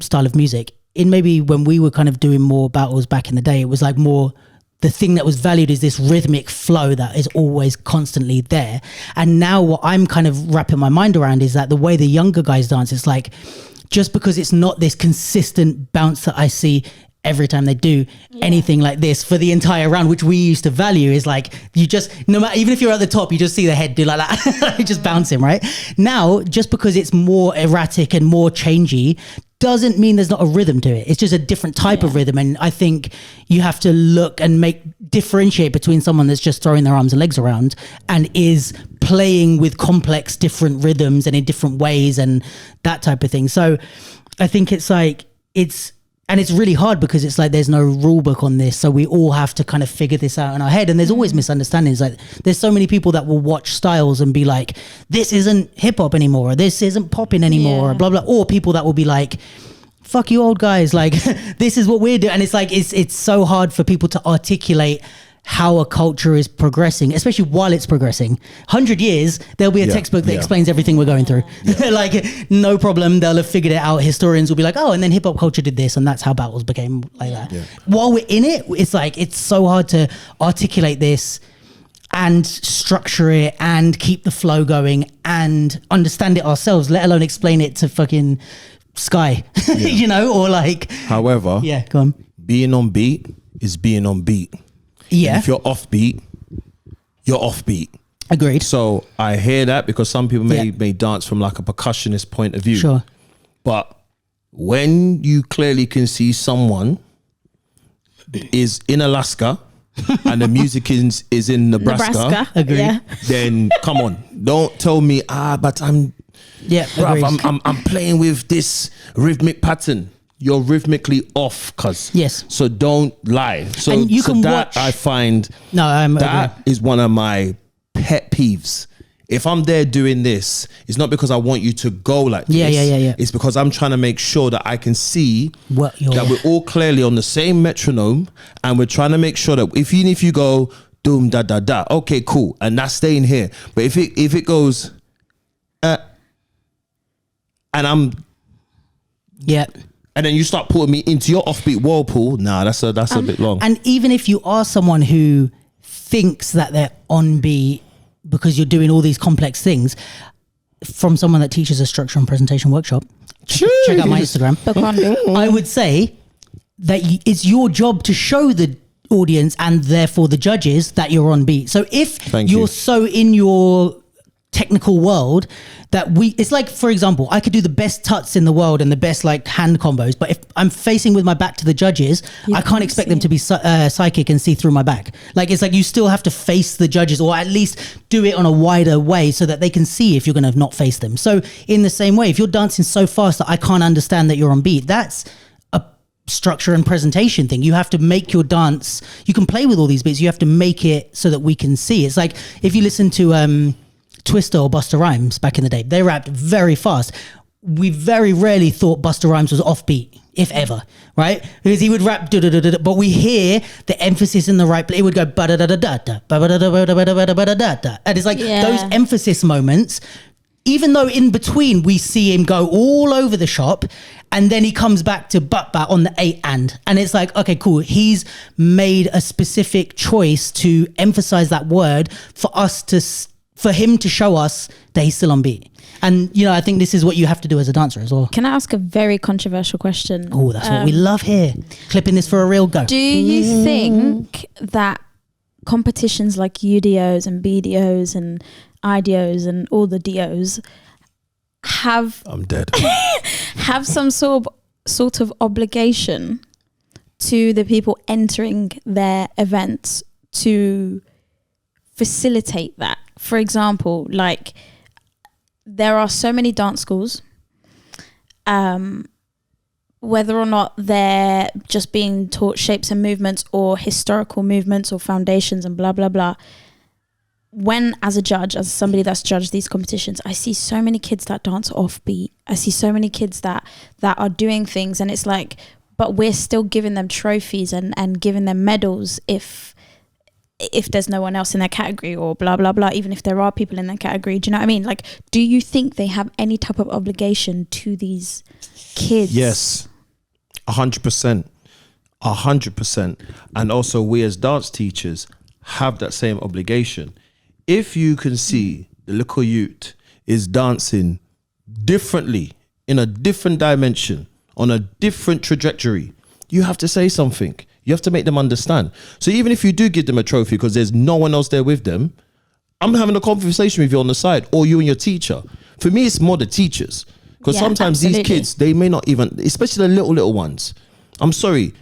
style of music, in maybe when we were kind of doing more battles back in the day, it was like more, the thing that was valued is this rhythmic flow that is always constantly there. And now what I'm kind of wrapping my mind around is that the way the younger guys dance, it's like, just because it's not this consistent bounce that I see every time they do anything like this for the entire round, which we used to value, is like, you just, no matter, even if you're at the top, you just see the head do like that, just bouncing, right? Now, just because it's more erratic and more changey doesn't mean there's not a rhythm to it. It's just a different type of rhythm. And I think you have to look and differentiate between someone that's just throwing their arms and legs around and is playing with complex different rhythms and in different ways and that type of thing. So I think it's like, and it's really hard because it's like there's no rule book on this, so we all have to kind of figure this out in our head. And there's always misunderstandings. Like there's so many people that will watch styles and be like, this isn't hip hop anymore, or this isn't popping anymore, or blah blah. Or people that will be like, fuck you old guys, like this is what we're doing. And it's like it's so hard for people to articulate how a culture is progressing, especially while it's progressing. 100 years, there'll be a textbook that explains everything we're going through. Like, no problem, they'll have figured it out. Historians will be like, oh, and then hip hop culture did this, and that's how battles became like that. While we're in it, it's like, it's so hard to articulate this and structure it and keep the flow going and understand it ourselves, let alone explain it to fucking Sky, or like. However, go on. Being on beat is being on beat. Yeah. And if you're offbeat, you're offbeat. Agreed. So I hear that, because some people may dance from like a percussionist point of view. Sure. But when you clearly can see someone is in Alaska and the music is in Nebraska. Agreed. Then come on, don't tell me but I'm I'm playing with this rhythmic pattern. You're rhythmically off, cuz. Yes. So don't lie. So, and you can that watch. I find that is one of my pet peeves, If I'm there doing this, it's not because I want you to go like this. Yeah. It's because I'm trying to make sure that I can see that we're all clearly on the same metronome, and we're trying to make sure that even if you go doom da da da, okay, cool, and that's staying here. But if it goes, and I'm and then you start putting me into your offbeat whirlpool, nah, that's a bit long. And even if you are someone who thinks that they're on beat because you're doing all these complex things, from someone that teaches a structure and presentation workshop, check out my Instagram. I would say that it's your job to show the audience and therefore the judges that you're on beat. So if you're so in your technical world that it's like, for example, I could do the best tuts in the world and the best like hand combos, but if I'm facing with my back to the judges, I can't expect them to be psychic and see through my back. Like, it's like you still have to face the judges, or at least do it on a wider way so that they can see if you're going to not face them. So in the same way, if you're dancing so fast that I can't understand that you're on beat, that's a structure and presentation thing. You have to make your dance, you can play with all these beats, you have to make it so that we can see. It's like if you listen to Twister or Busta Rhymes back in the day, they rapped very fast. We very rarely thought Busta Rhymes was offbeat, if ever, right? Because he would rap, but we hear the emphasis in the right place. It would go ba-da-da-da-da-da, ba-da-da-da-da-da-da-da-da. And it's like those emphasis moments, even though in between we see him go all over the shop, and then he comes back to but on the 8 and it's like, okay, cool. He's made a specific choice to emphasize that word for him to show us that he's still on beat. And, you know, I think this is what you have to do as a dancer as well. Can I ask a very controversial question? Oh, that's what we love here. Clipping this for a real go. Do you think that competitions like UDOs and BDOs and IDOs and all the DOs have some sort of obligation to the people entering their events to facilitate that? For example, like, there are so many dance schools, whether or not they're just being taught shapes and movements or historical movements or foundations and blah, blah, blah. When, as a judge, as somebody that's judged these competitions, I see so many kids that dance offbeat. I see so many kids that are doing things, and it's like, but we're still giving them trophies and giving them medals if there's no one else in their category, or blah, blah, blah, even if there are people in their category. Do you know what I mean? Like, do you think they have any type of obligation to these kids? Yes, 100%. 100%. And also, we as dance teachers have that same obligation. If you can see the little youth is dancing differently, in a different dimension, on a different trajectory, you have to say something. You have to make them understand. So even if you do give them a trophy because there's no one else there with them, I'm having a conversation with you on the side, or you and your teacher. For me, it's more the teachers. Because sometimes these kids, they may not even, especially the little ones. I'm sorry.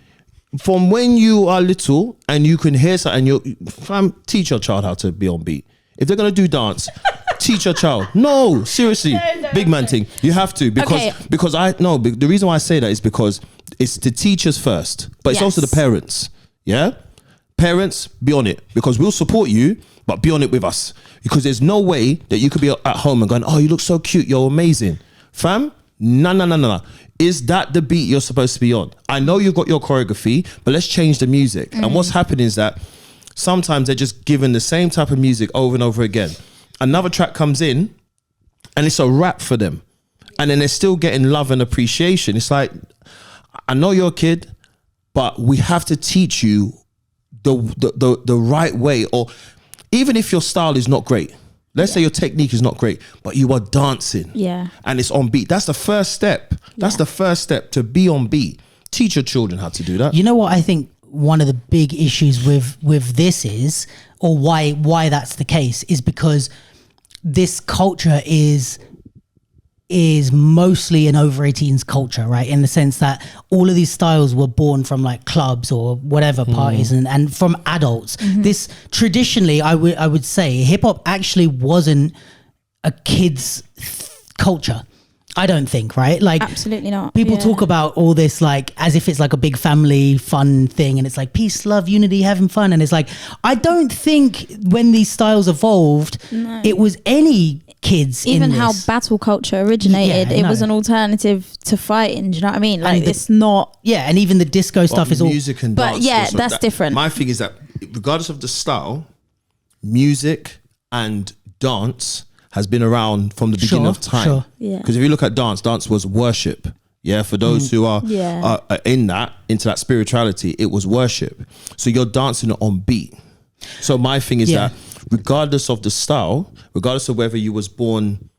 From when you are little and you can hear something, teach your child how to be on beat. If they're going to do dance, teach your child. No, seriously. Big man thing. You have to. Because the reason why I say that is because it's the teachers first, but it's also the parents. Yeah? Parents, be on it, because we'll support you, but be on it with us. Because there's no way that you could be at home and going, oh, you look so cute, you're amazing. Fam, no. Is that the beat you're supposed to be on? I know you've got your choreography, but let's change the music. And what's happening is that sometimes they're just given the same type of music over and over again. Another track comes in and it's a rap for them. And then they're still getting love and appreciation. It's like, I know you're a kid, but we have to teach you the right way. Or even if your style is not great, let's say your technique is not great, but you are dancing. Yeah. And it's on beat. That's the first step. That's the first step, to be on beat. Teach your children how to do that. You know what I think one of the big issues with this is, or why that's the case, is because this culture is mostly an over 18s culture, right? In the sense that all of these styles were born from like clubs or whatever parties and from adults. This traditionally, I would say hip hop actually wasn't a kid's culture. I don't think, right? Like, absolutely not. People talk about all this like as if it's like a big family fun thing, and it's like peace, love, unity, having fun, and it's like I don't think when these styles evolved, it was any kids. Even in how this. battle culture originated, it was an alternative to fighting. Do you know what I mean? Like it's not. Yeah, and even the disco stuff is all music and dance. But yeah, that's different. My thing is that regardless of the style, music and dance has been around from the beginning of time. Sure. Yeah. Because if you look at dance was worship. Yeah, for those who are into that spirituality, it was worship. So you're dancing on beat. So my thing is that regardless of the style, regardless of whether you was born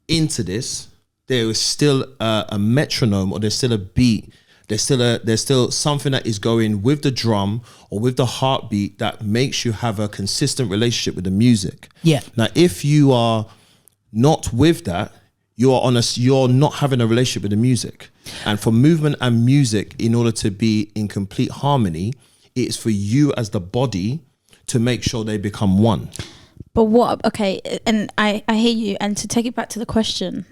into this, there is still a metronome, or there's still a beat. There's still something that is going with the drum or with the heartbeat that makes you have a consistent relationship with the music. Yeah. Now, if you are not with that, you're not having a relationship with the music. And for movement and music, in order to be in complete harmony, it is for you as the body to make sure they become one. But what? Okay, and I hear you. And to take it back to the question,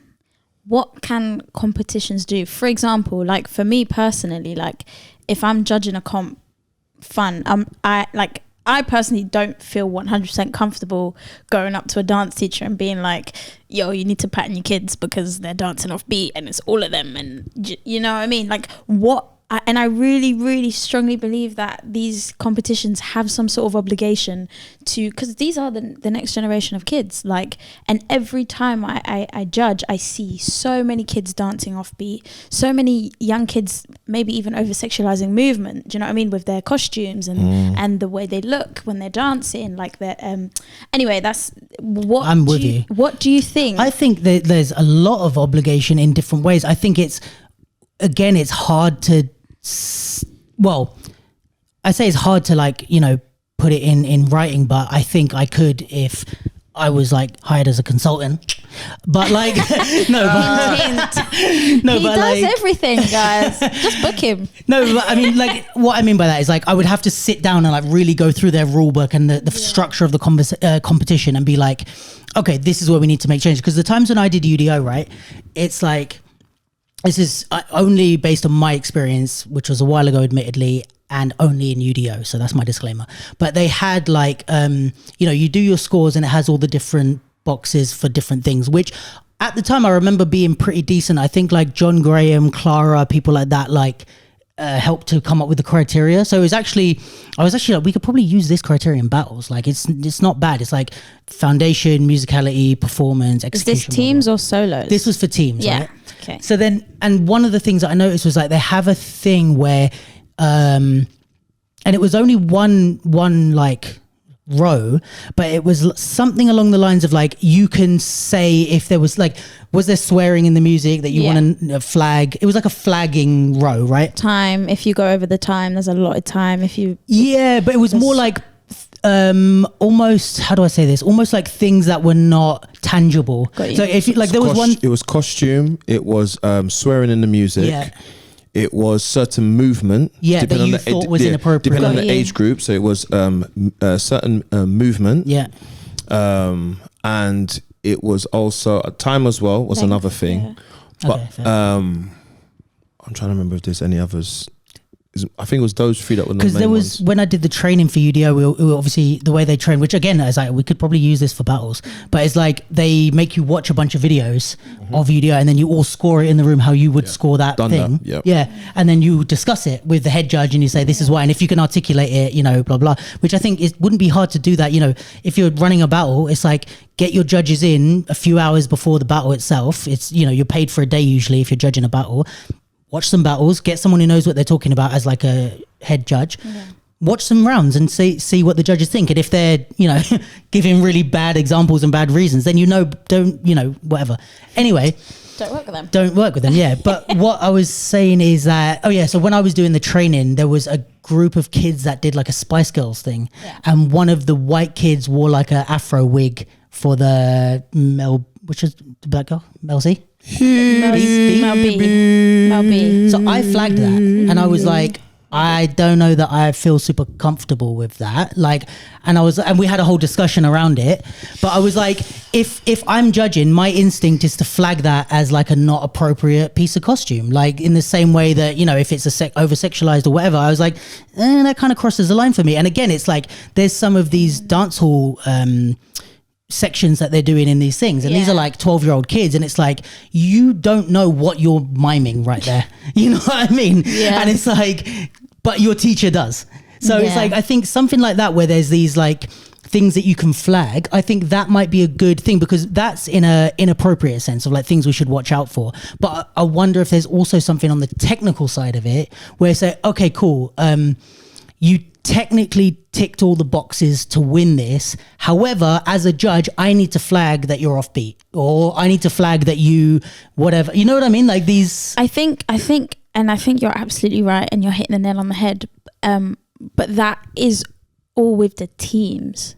what can competitions do? For example, like for me personally, like if I'm judging a comp fun, I personally don't feel 100% comfortable going up to a dance teacher and being like, yo, you need to pattern your kids because they're dancing off beat and it's all of them. And you know what I mean? Like and I really, really strongly believe that these competitions have some sort of obligation to, because these are the next generation of kids. Like, and every time I judge, I see so many kids dancing off beat, so many young kids maybe even over sexualizing movement. Do you know what I mean? With their costumes and the way they look when they're dancing, like that. Anyway, that's what I'm with you. What do you think? I think that there's a lot of obligation in different ways. I think it's hard to. Well, I say it's hard to put it in writing, but I think I could if I was like hired as a consultant. But like he does everything, guys. Just book him. No, but I mean, like what I mean by that is like I would have to sit down and like really go through their rule book and the structure of the competition and be like, okay, this is where we need to make changes. Because the times when I did UDO, right, it's like, this is only based on my experience, which was a while ago, admittedly, and only in UDO. So that's my disclaimer. But they had like, you do your scores and it has all the different boxes for different things, which at the time I remember being pretty decent. I think like John Graham, Clara, people like that, like helped to come up with the criteria. So I was actually like, we could probably use this criteria in battles. Like it's not bad. It's like foundation, musicality, performance, execution. Is this teams or solos? This was for teams, yeah. Right? Okay. So then, and one of the things that I noticed was like they have a thing where, and it was only one like row, but it was something along the lines of like, you can say if there was like, was there swearing in the music that you want to flag? It was like a flagging row, right? Time. If you go over the time, there's a lot of time. If you but it was more like almost, how do I say this? Almost like things that were not tangible. So if you, like there was one, it was costume, it was swearing in the music. Yeah. It was certain movement. Yeah, that you thought was inappropriate. Depending on the age group. So it was certain movement. Yeah. And it was also time as well was another thing. Yeah. But okay, I'm trying to remember if there's any others. I think it was those three that were the main ones. Because there was, when I did the training for UDO, we obviously, the way they train, which again, is like, we could probably use this for battles, but it's like they make you watch a bunch of videos of UDO and then you all score it in the room how you would score that thing. Yeah. And then you discuss it with the head judge and you say, this is why. And if you can articulate it, blah, blah, which I think it wouldn't be hard to do that. If you're running a battle, it's like, get your judges in a few hours before the battle itself. It's, you're paid for a day usually if you're judging a battle. Watch some battles, get someone who knows what they're talking about as like a head judge. Yeah. Watch some rounds and see what the judges think. And if they're, giving really bad examples and bad reasons, then don't, whatever. Anyway. Don't work with them, yeah. But what I was saying is that, so when I was doing the training, there was a group of kids that did like a Spice Girls thing. Yeah. And one of the white kids wore like an afro wig for the which is the black girl? Mel C? Mel B. So I flagged that and I was like, I don't know that I feel super comfortable with that. Like, and we had a whole discussion around it, but I was like, if I'm judging, my instinct is to flag that as like a not appropriate piece of costume. Like in the same way that, you know, if it's over sexualized or whatever, I was like, that kind of crosses the line for me. And again, it's like, there's some of these dance hall, sections that they're doing in these things, and these are like 12-year-old kids, and it's like, you don't know what you're miming right there. You know what I mean? And it's like, but your teacher does. So it's like, I think something like that, where there's these like things that you can flag, I think that might be a good thing, because that's in a inappropriate sense of like things we should watch out for. But I wonder if there's also something on the technical side of it where it's like, okay, cool, you technically ticked all the boxes to win this. However, as a judge, I need to flag that you're offbeat, or I need to flag that you whatever. You know what I mean? Like these. I think you're absolutely right, and you're hitting the nail on the head. But that is all with the teams.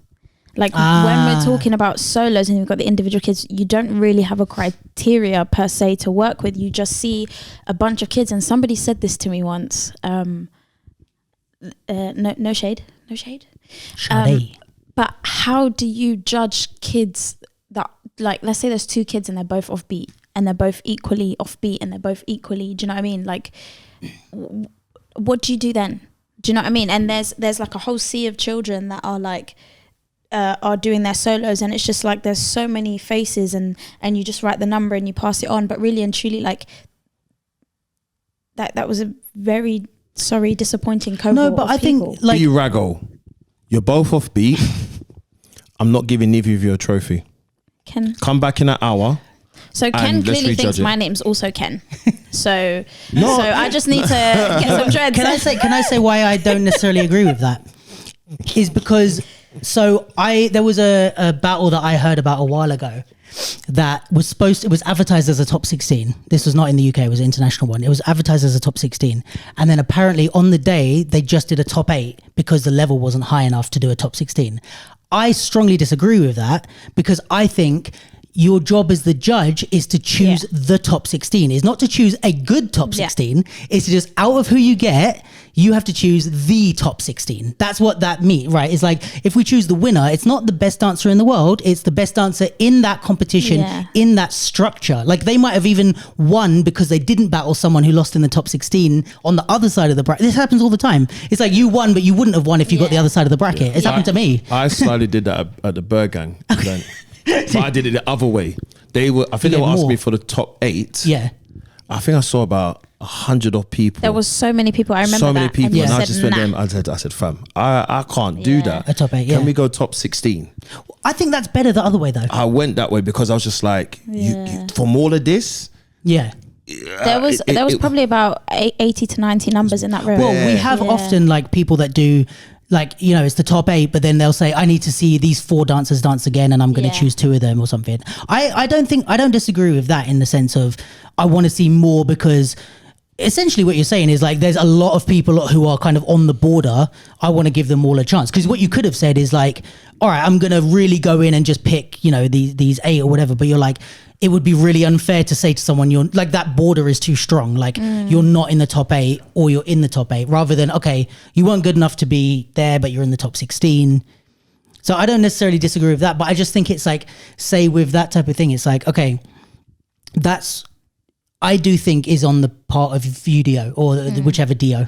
Like when we're talking about solos and you've got the individual kids, you don't really have a criteria per se to work with. You just see a bunch of kids, and somebody said this to me once. No shade. But how do you judge kids that, like, let's say there's two kids and they're both offbeat, and they're both equally offbeat, and they're both equally, do you know what I mean? Like, what do you do then? Do you know what I mean? And there's like a whole sea of children that are like, are doing their solos, and it's just like, there's so many faces, and you just write the number and you pass it on. But really and truly, like, that was a very disappointing cohort. No, but I people. think like Rago, you're both offbeat. I'm not giving neither of you a trophy. Ken, come back in an hour. So Ken clearly thinks my name's also Ken. So I just need to get some dreads. Can I say why I don't necessarily agree with that? Is because there was a battle that I heard about a while ago that it was advertised as a top 16. This was not in the UK, it was an international one. It was advertised as a top 16. And then apparently on the day, they just did a top 8 because the level wasn't high enough to do a top 16. I strongly disagree with that, because I think your job as the judge is to choose the top 16. Is not to choose a good top 16. It's to just, out of who you get, you have to choose the top 16. That's what that means, right? It's like, if we choose the winner, it's not the best dancer in the world. It's the best dancer in that competition, in that structure. Like, they might have even won because they didn't battle someone who lost in the top 16 on the other side of the bracket. This happens all the time. It's like, you won, but you wouldn't have won if you got the other side of the bracket. It's happened to me. I slightly did that at the Bergang event. But I did it the other way. I think they were asking me for the top 8. Yeah. I think I saw about 100 odd people. There was so many people. I remember so many people, and I just went nah. them. I said, fam, I can't do that. A top 8. Can we go top 16? I think that's better the other way though. I went that way because I was just like, you from all of this. Yeah. There was probably about 80 to 90 numbers in that room. Well, we have often like people that do, like, you know, it's the top 8, but then they'll say, I need to see these 4 dancers dance again, and I'm going to choose 2 of them or something. I don't disagree with that in the sense of, I want to see more, because essentially what you're saying is like, there's a lot of people who are kind of on the border. I want to give them all a chance. Because what you could have said is like, all right, I'm going to really go in and just pick, you know, these 8 or whatever. But you're like, it would be really unfair to say to someone, you're like, that border is too strong. Like, you're not in the top 8 or you're in the top 8, rather than, okay, you weren't good enough to be there, but you're in the top 16. So I don't necessarily disagree with that, but I just think it's like, say with that type of thing, it's like, okay, I do think is on the part of UDO or whichever DO.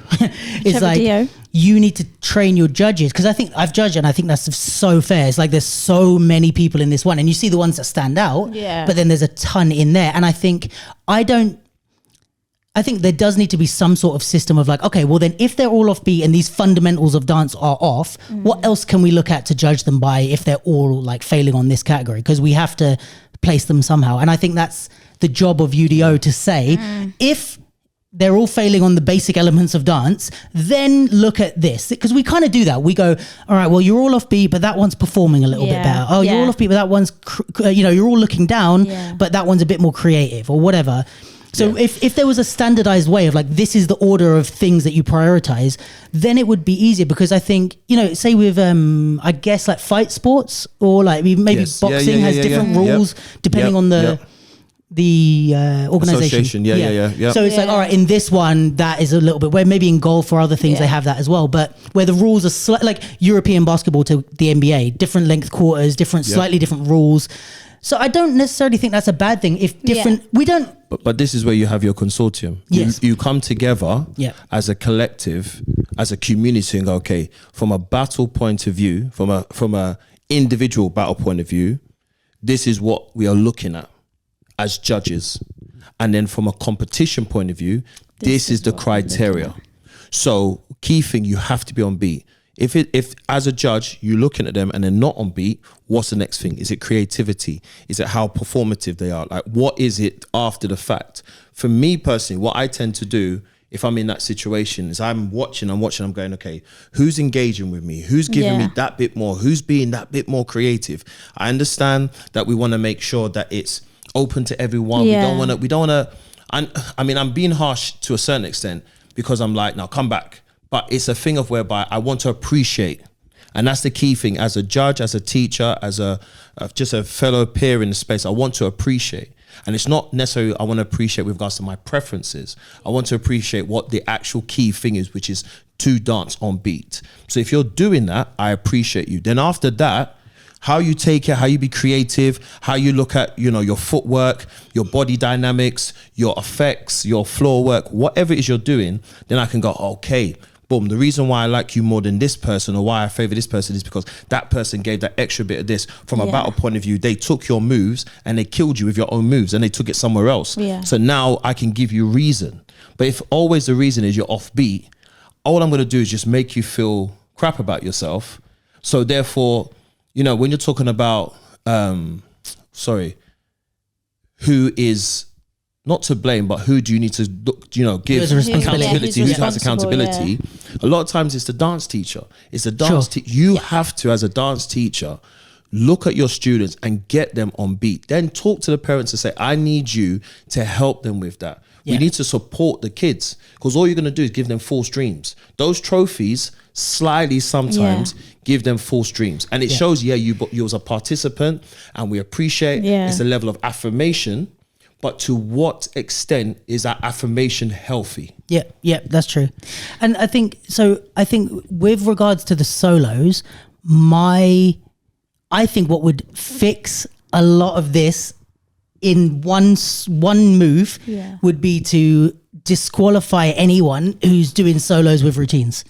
It's like, DO. You need to train your judges, because I think I've judged and I think that's so fair. It's like, there's so many people in this one, and you see the ones that stand out, but then there's a ton in there. And I think there does need to be some sort of system of like, okay, well then if they're all offbeat and these fundamentals of dance are off, what else can we look at to judge them by if they're all like failing on this category? Because we have to place them somehow. And I think that's the job of UDO to say, if they're all failing on the basic elements of dance, then look at this. Because we kind of do that. We go, all right, well, you're all offbeat, but that one's performing a little bit better. Oh, you're all offbeat, but that one's, you're all looking down, but that one's a bit more creative or whatever. So if there was a standardized way of like, this is the order of things that you prioritize, then it would be easier. Because I think, you know, say with, I guess like fight sports or like maybe boxing has different rules depending on the organization. Association, yeah. So it's like, all right, in this one, that is a little bit, where maybe in golf or other things they have that as well, but where the rules are like European basketball to the NBA, different length quarters, slightly different rules. So I don't necessarily think that's a bad thing if we don't. But this is where you have your consortium. Yes. You come together as a collective, as a community, and go, okay, from a battle point of view, from a individual battle point of view, this is what we are looking at as judges. And then from a competition point of view, this is the criteria. So key thing, you have to be on beat. If as a judge, you're looking at them and they're not on beat, what's the next thing? Is it creativity? Is it how performative they are? Like, what is it after the fact? For me personally, what I tend to do if I'm in that situation is I'm watching, I'm going, okay, who's engaging with me? Who's giving me that bit more? Who's being that bit more creative? I understand that we want to make sure that it's open to everyone. We don't want to, I mean, I'm being harsh to a certain extent because I'm like, now come back. But it's a thing of whereby I want to appreciate. And that's the key thing. As a judge, as a teacher, as just a fellow peer in the space, I want to appreciate. And it's not necessarily I want to appreciate with regards to my preferences. I want to appreciate what the actual key thing is, which is to dance on beat. So if you're doing that, I appreciate you. Then after that, how you take it, how you be creative, how you look at, your footwork, your body dynamics, your effects, your floor work, whatever it is you're doing, then I can go, okay, boom, the reason why I like you more than this person or why I favor this person is because that person gave that extra bit of this. From a battle point of view, they took your moves and they killed you with your own moves and they took it somewhere else. Yeah. So now I can give you reason. But if always the reason is you're offbeat, all I'm going to do is just make you feel crap about yourself. So therefore, when you're talking about, who is not to blame, but who do you need to, give accountability? Who has accountability? Yeah. A lot of times it's the dance teacher. It's the dance teacher. You have to, as a dance teacher, look at your students and get them on beat. Then talk to the parents and say, I need you to help them with that. We need to support the kids because all you're going to do is give them full streams. Those trophies slightly sometimes give them full streams. And it shows, you was a participant and we appreciate it's a level of affirmation. But to what extent is that affirmation healthy? Yeah, that's true. And I think with regards to the solos, I think what would fix a lot of this in one move would be to disqualify anyone who's doing solos with routines.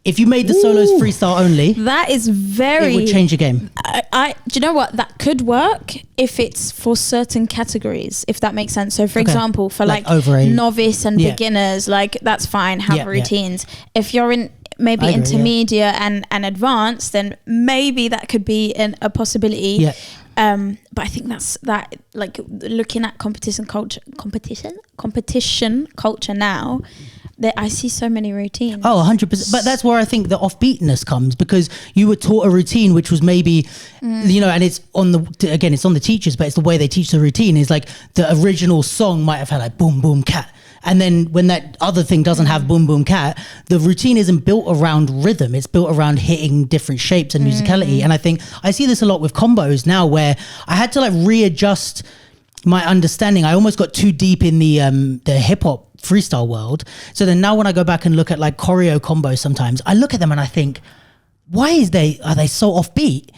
If you made the solos freestyle only, that is it would change the game. Do you know what? That could work if it's for certain categories, if that makes sense. So for example, for like novice and beginners, like that's fine, have routines. If you're in maybe intermediate and advanced, then maybe that could be a possibility. But I think that like looking at competition culture now, that I see so many routines. 100%. But that's where I think the offbeatness comes, because you were taught a routine which was maybe, and it's on the teachers, but it's the way they teach the routine. Is like the original song might have had like boom, boom, cat. And then when that other thing doesn't have boom, boom, cat, the routine isn't built around rhythm. It's built around hitting different shapes and musicality. And I think I see this a lot with combos now, where I had to like readjust my understanding. I almost got too deep in the hip hop freestyle world. So then now when I go back and look at like choreo combos, sometimes I look at them and I think, why are they so offbeat?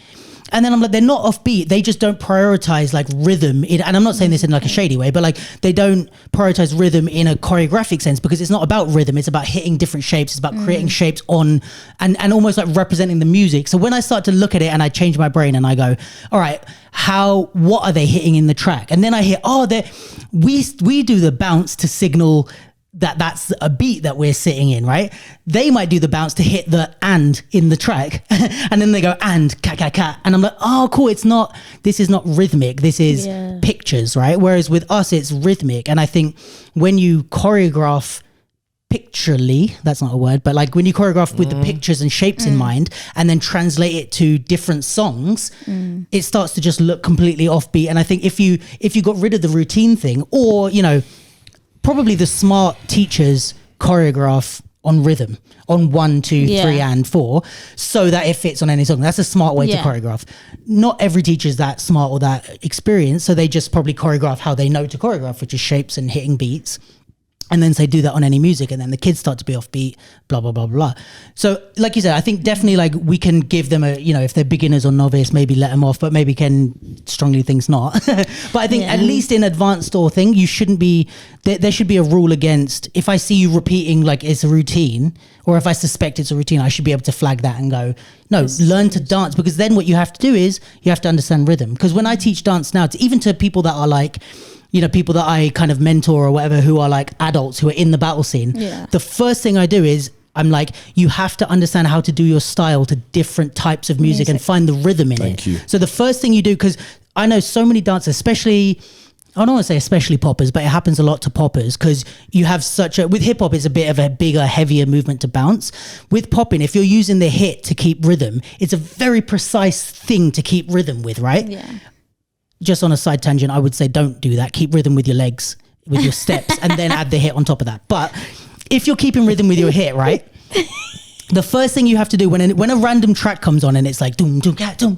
And then I'm like, they're not offbeat. They just don't prioritize like rhythm. And I'm not saying this in like a shady way, but like they don't prioritize rhythm in a choreographic sense, because it's not about rhythm. It's about hitting different shapes. It's about creating shapes on and almost like representing the music. So when I start to look at it and I change my brain and I go, all right, what are they hitting in the track? And then I hear, we do the bounce to signal that's a beat that we're sitting in, right? They might do the bounce to hit the and in the track, and then they go and cat, and I'm like, oh cool, this is not rhythmic, this is pictures, right? Whereas with us it's rhythmic. And I think when you choreograph picturally, that's not a word, but like when you choreograph with the pictures and shapes in mind and then translate it to different songs, it starts to just look completely offbeat. And I think if you got rid of the routine thing, or probably the smart teachers choreograph on rhythm, on 1, 2, 3, and 4, so that it fits on any song. That's a smart way to choreograph. Not every teacher is that smart or that experienced, so they just probably choreograph how they know to choreograph, which is shapes and hitting beats. And then say do that on any music, and then the kids start to be offbeat, blah blah blah blah. So like you said, I think definitely like we can give them a, you know, if they're beginners or novice, maybe let them off, but maybe Ken strongly thinks not. But I think at least in advanced or thing, you shouldn't be there should be a rule against, if I see you repeating like it's a routine, or if I suspect it's a routine, I should be able to flag that and go, no, learn to dance, because then what you have to do is you have to understand rhythm. Because when I teach dance now, even to people that are like, you know, people that I kind of mentor or whatever, who are like adults who are in the battle scene. Yeah. The first thing I do is I'm like, you have to understand how to do your style to different types of music and find the rhythm in it. Thank you. So the first thing you do, because I know so many dancers, especially, I don't want to say especially poppers, but it happens a lot to poppers, because you have such a, with hip hop, it's a bit of a bigger, heavier movement to bounce. With popping, if you're using the hit to keep rhythm, it's a very precise thing to keep rhythm with, right? Yeah. Just on a side tangent, I would say don't do that. Keep rhythm with your legs, with your steps, and then add the hit on top of that. But if you're keeping rhythm with your hit, right? The first thing you have to do when a random track comes on and it's like doom doom doom,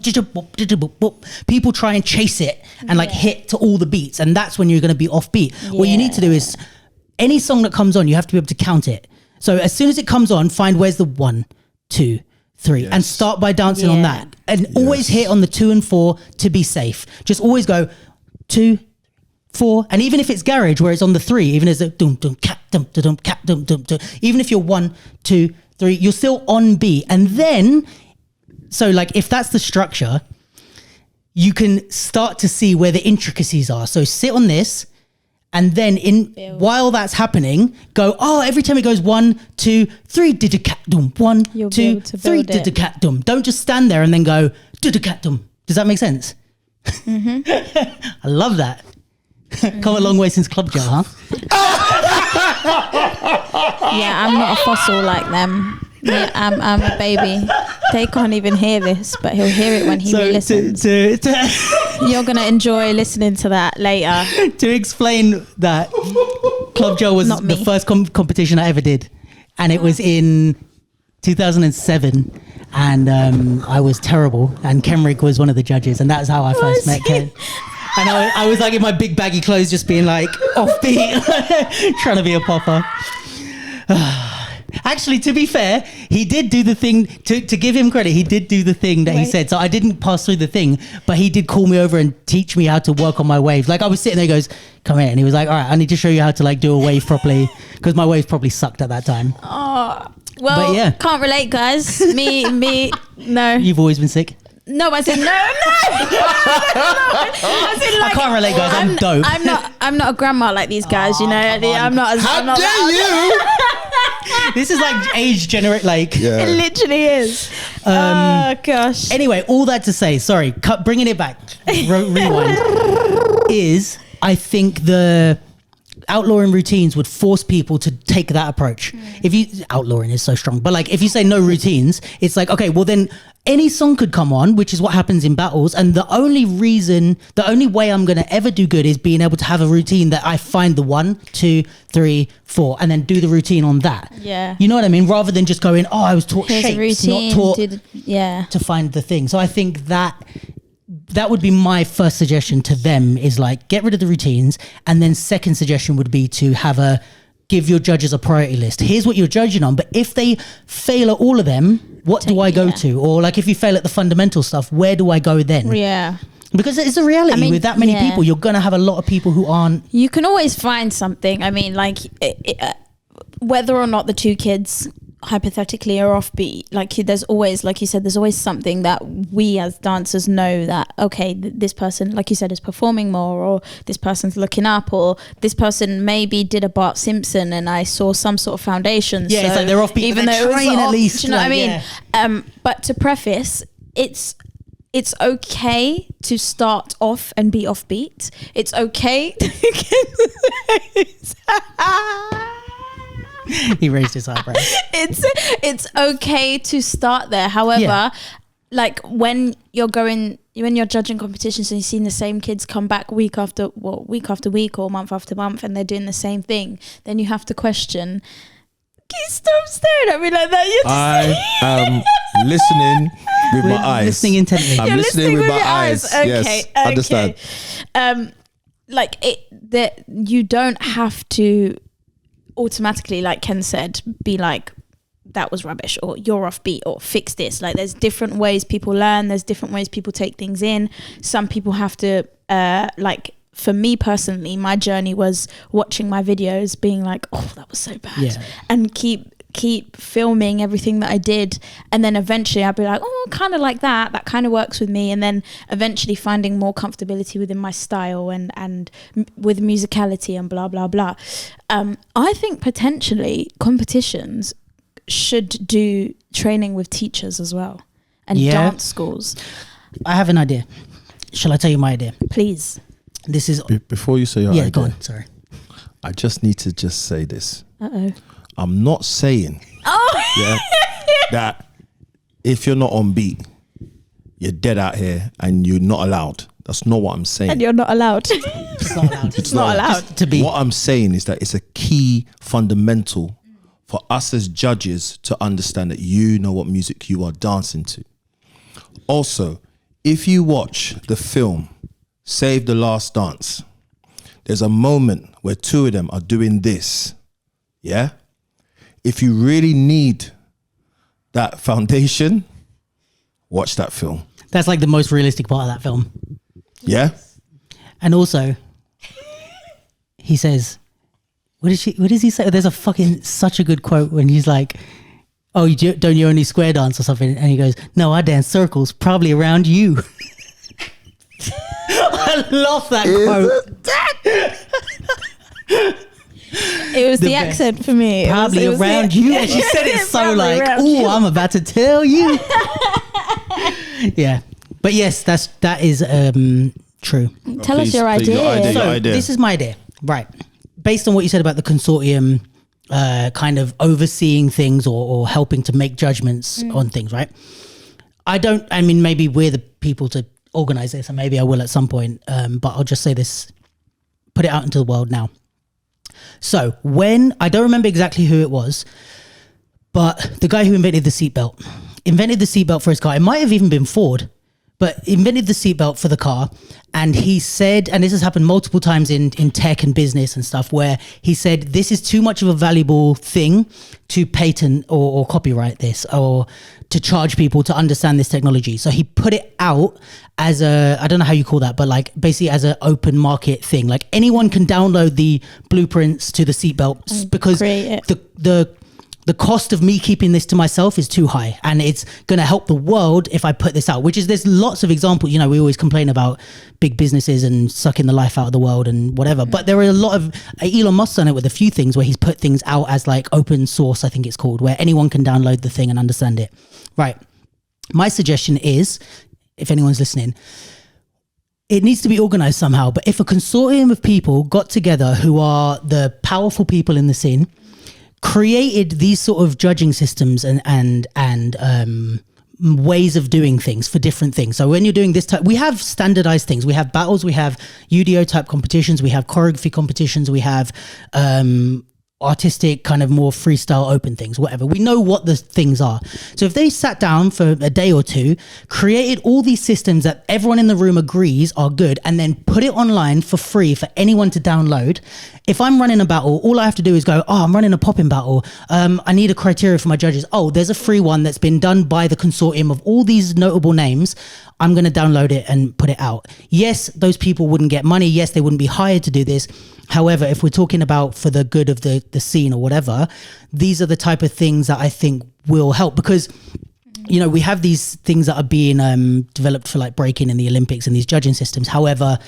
people try and chase it and like hit to all the beats, and that's when you're going to be offbeat. What you need to do is, any song that comes on, you have to be able to count it. So as soon as it comes on, find where's the 1, 2, 3, and start by dancing on that, and always hit on the 2 and 4 to be safe. Just always go 2, 4, and even if it's garage where it's on the 3, even as a dum dum cat dum dum cat dum dum dum, even if you're 1, 2, 3, you're still on beat. And then, so like if that's the structure, you can start to see where the intricacies are. So sit on this, and then while that's happening, go, oh, every time it goes 1, 2, 3, did-a-cat dum, 1, 2, 3, did-a-cat dum. Don't just stand there and then go, did-a-cat dum. Does that make sense? Mm-hmm. I love that. Mm-hmm. Come a long way since Club Joe, huh? Yeah, I'm not a fossil like them. Yeah, I'm a baby. They can't even hear this, but he'll hear it when he re-listens. You're going to enjoy listening to that later. To explain that, Club Joe was the first competition I ever did. And it was in 2007. And I was terrible. And Kenrick was one of the judges. And that's how I first met Ken. And I was like in my big baggy clothes, just being like offbeat, trying to be a popper. Actually, to be fair, he did do the thing, to give him credit, he did do the thing that he said. So I didn't pass through the thing, but he did call me over and teach me how to work on my waves. Like I was sitting there, he goes, come here. And he was like, all right, I need to show you how to like do a wave properly, because my waves probably sucked at that time. Oh, well, but yeah. Can't relate, guys. Me, no. You've always been sick? No, I said no. I said, like, I can't relate, guys. I'm dope. I'm not a grandma like these guys. You know, I'm not. How dare you? This is like age generate. Like it literally is. Oh gosh. Anyway, all that to say, sorry, bringing it back. Rewind. Is I think the outlawing routines would force people to take that approach. If you outlawing is so strong, but like if you say no routines, it's like, okay, well then any song could come on, which is what happens in battles, and the only way I'm gonna ever do good is being able to have a routine that I find the 1, 2, 3, 4, and then do the routine on that. Yeah, you know what I mean, rather than just going, oh, I was taught shapes, routine, not taught to find the thing. So I think that would be my first suggestion to them, is like get rid of the routines, and then second suggestion would be to give your judges a priority list. Here's what you're judging on, but if they fail at all of them, what do I go to? Or like if you fail at the fundamental stuff, where do I go then? Yeah. Because it's a reality, with that many people, you're going to have a lot of people who aren't. You can always find something. I mean, like whether or not the two kids hypothetically are offbeat, like there's always, like you said, there's always something that we as dancers know that, okay, this person, like you said, is performing more, or this person's looking up, or this person maybe did a Bart Simpson and I saw some sort of foundation. Yeah, so it's like they're offbeat, even though it was off, at least. Do you know what I mean? Yeah. But to preface, it's okay to start off and be offbeat. It's okay. He raised his eyebrows. It's okay to start there. However, like when you're judging competitions and you're seeing the same kids come back week after week or month after month, and they're doing the same thing, then you have to question, stop staring at me like that. I am listening with my eyes. Listening intently. I'm listening with my eyes. Okay, Yes, understand. Like that you don't have to automatically, like Ken said, be like, that was rubbish, or you're offbeat, or fix this. Like, there's different ways people learn. There's different ways people take things in. Some people have to, like, for me personally, my journey was watching my videos, being like, oh, that was so bad, and keep filming everything that I did, and then eventually I'd be like, oh, kind of like that kind of works with me, and then eventually finding more comfortability within my style and with musicality and blah blah blah. I think potentially competitions should do training with teachers as well, and dance schools. I have an idea. Shall I tell you my idea? Please. This is before you say your idea. Go on. Sorry, I just need to just say this. Uh-oh. I'm not saying that if you're not on beat, you're dead out here and you're not allowed. That's not what I'm saying. And you're not allowed. it's not allowed. It's not allowed to be. What I'm saying is that it's a key fundamental for us as judges to understand that you know what music you are dancing to. Also, if you watch the film Save the Last Dance, there's a moment where two of them are doing this. Yeah? If you really need that foundation, watch that film. That's like the most realistic part of that film. Yeah? And also, he says, what does he say? There's a fucking such a good quote when he's like, oh, don't you only square dance or something? And he goes, no, I dance circles, probably around you. I love that quote. It was the accent for me. Probably around you. And she said it so like, oh, I'm about to tell you. Yeah. But yes, that is true. Tell us your idea. So this is my idea. Right. Based on what you said about the consortium kind of overseeing things or helping to make judgments on things, right? I mean, maybe we're the people to organize this, and maybe I will at some point, but I'll just say this, put it out into the world now. So I don't remember exactly who it was, but the guy who invented the seatbelt for his car, it might have even been Ford, but invented the seatbelt for the car. And he said, and this has happened multiple times in tech and business and stuff, where he said, this is too much of a valuable thing to patent or copyright this, or to charge people to understand this technology. So he put it out as I don't know how you call that, but like basically as an open market thing. Like anyone can download the blueprints to the seatbelt because the cost of me keeping this to myself is too high, and it's going to help the world if I put this out, there's lots of examples. You know, we always complain about big businesses and sucking the life out of the world and whatever, but there are a lot of, Elon Musk's done it with a few things where he's put things out as like open source, I think it's called, where anyone can download the thing and understand it. Right. My suggestion is, if anyone's listening, it needs to be organized somehow, but if a consortium of people got together who are the powerful people in the scene, created these sort of judging systems and ways of doing things for different things. So when you're doing this type, we have standardized things. We have battles, we have UDO type competitions, we have choreography competitions, we have artistic kind of more freestyle open things, whatever. We know what the things are. So if they sat down for a day or two, created all these systems that everyone in the room agrees are good, and then put it online for free for anyone to download. If I'm running a battle, all I have to do is go, oh, I'm running a popping battle. I need a criteria for my judges. Oh, there's a free one that's been done by the consortium of all these notable names. I'm going to download it and put it out. Yes, those people wouldn't get money. Yes, they wouldn't be hired to do this. However, if we're talking about for the good of the scene or whatever, these are the type of things that I think will help, because, you know, we have these things that are being developed for like breaking in the Olympics and these judging systems. However,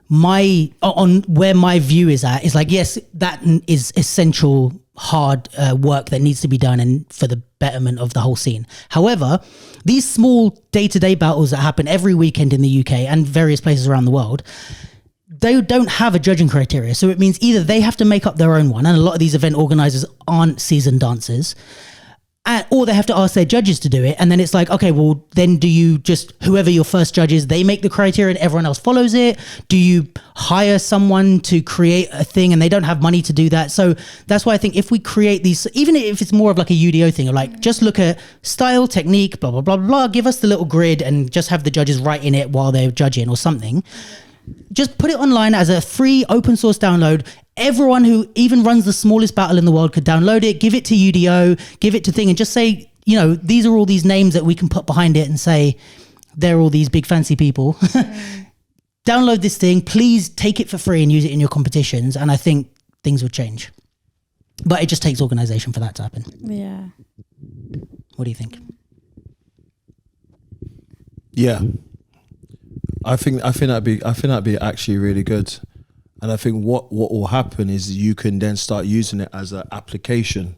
where my view is at is like, yes, that is essential hard work that needs to be done and for the betterment of the whole scene. However, these small day-to-day battles that happen every weekend in the UK and various places around the world, they don't have a judging criteria. So it means either they have to make up their own one, and a lot of these event organizers aren't seasoned dancers, or they have to ask their judges to do it. And then it's like, okay, well, then do you just, whoever your first judge is, they make the criteria and everyone else follows it? Do you hire someone to create a thing and they don't have money to do that? So that's why I think if we create these, even if it's more of like a UDO thing, or like just look at style, technique, blah, blah, blah, blah, give us the little grid and just have the judges write in it while they're judging or something. Just put it online as a free open source download. Everyone who even runs the smallest battle in the world could download it, give it to UDO, give it to thing, and just say, you know, these are all these names that we can put behind it and say, they're all these big fancy people. Download this thing, please take it for free and use it in your competitions. And I think things would change. But it just takes organization for that to happen. Yeah. What do you think? Yeah. I think that'd be actually really good. And I think what will happen is you can then start using it as an application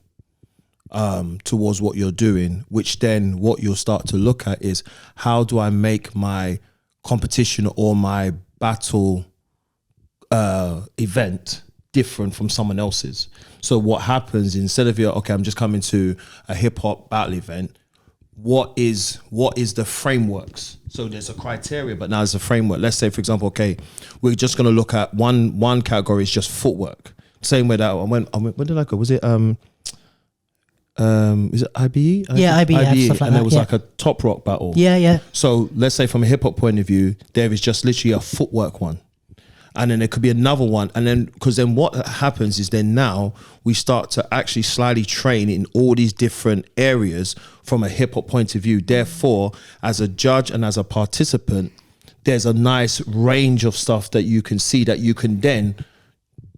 towards what you're doing, which then what you'll start to look at is, how do I make my competition or my battle event different from someone else's? So what happens, instead of I'm just coming to a hip hop battle event, what is the frameworks? So there's a criteria, but now there's a framework. Let's say, for example, okay, we're just going to look at one category is just footwork. Same way that when did I go? Was it is it IBE? Yeah, IBE, stuff like and that, there was like a top rock battle. Yeah. So let's say from a hip hop point of view, there is just literally a footwork one. And then there could be another one. And then, because then what happens is then now we start to actually slightly train in all these different areas from a hip hop point of view. Therefore, as a judge and as a participant, there's a nice range of stuff that you can see that you can then,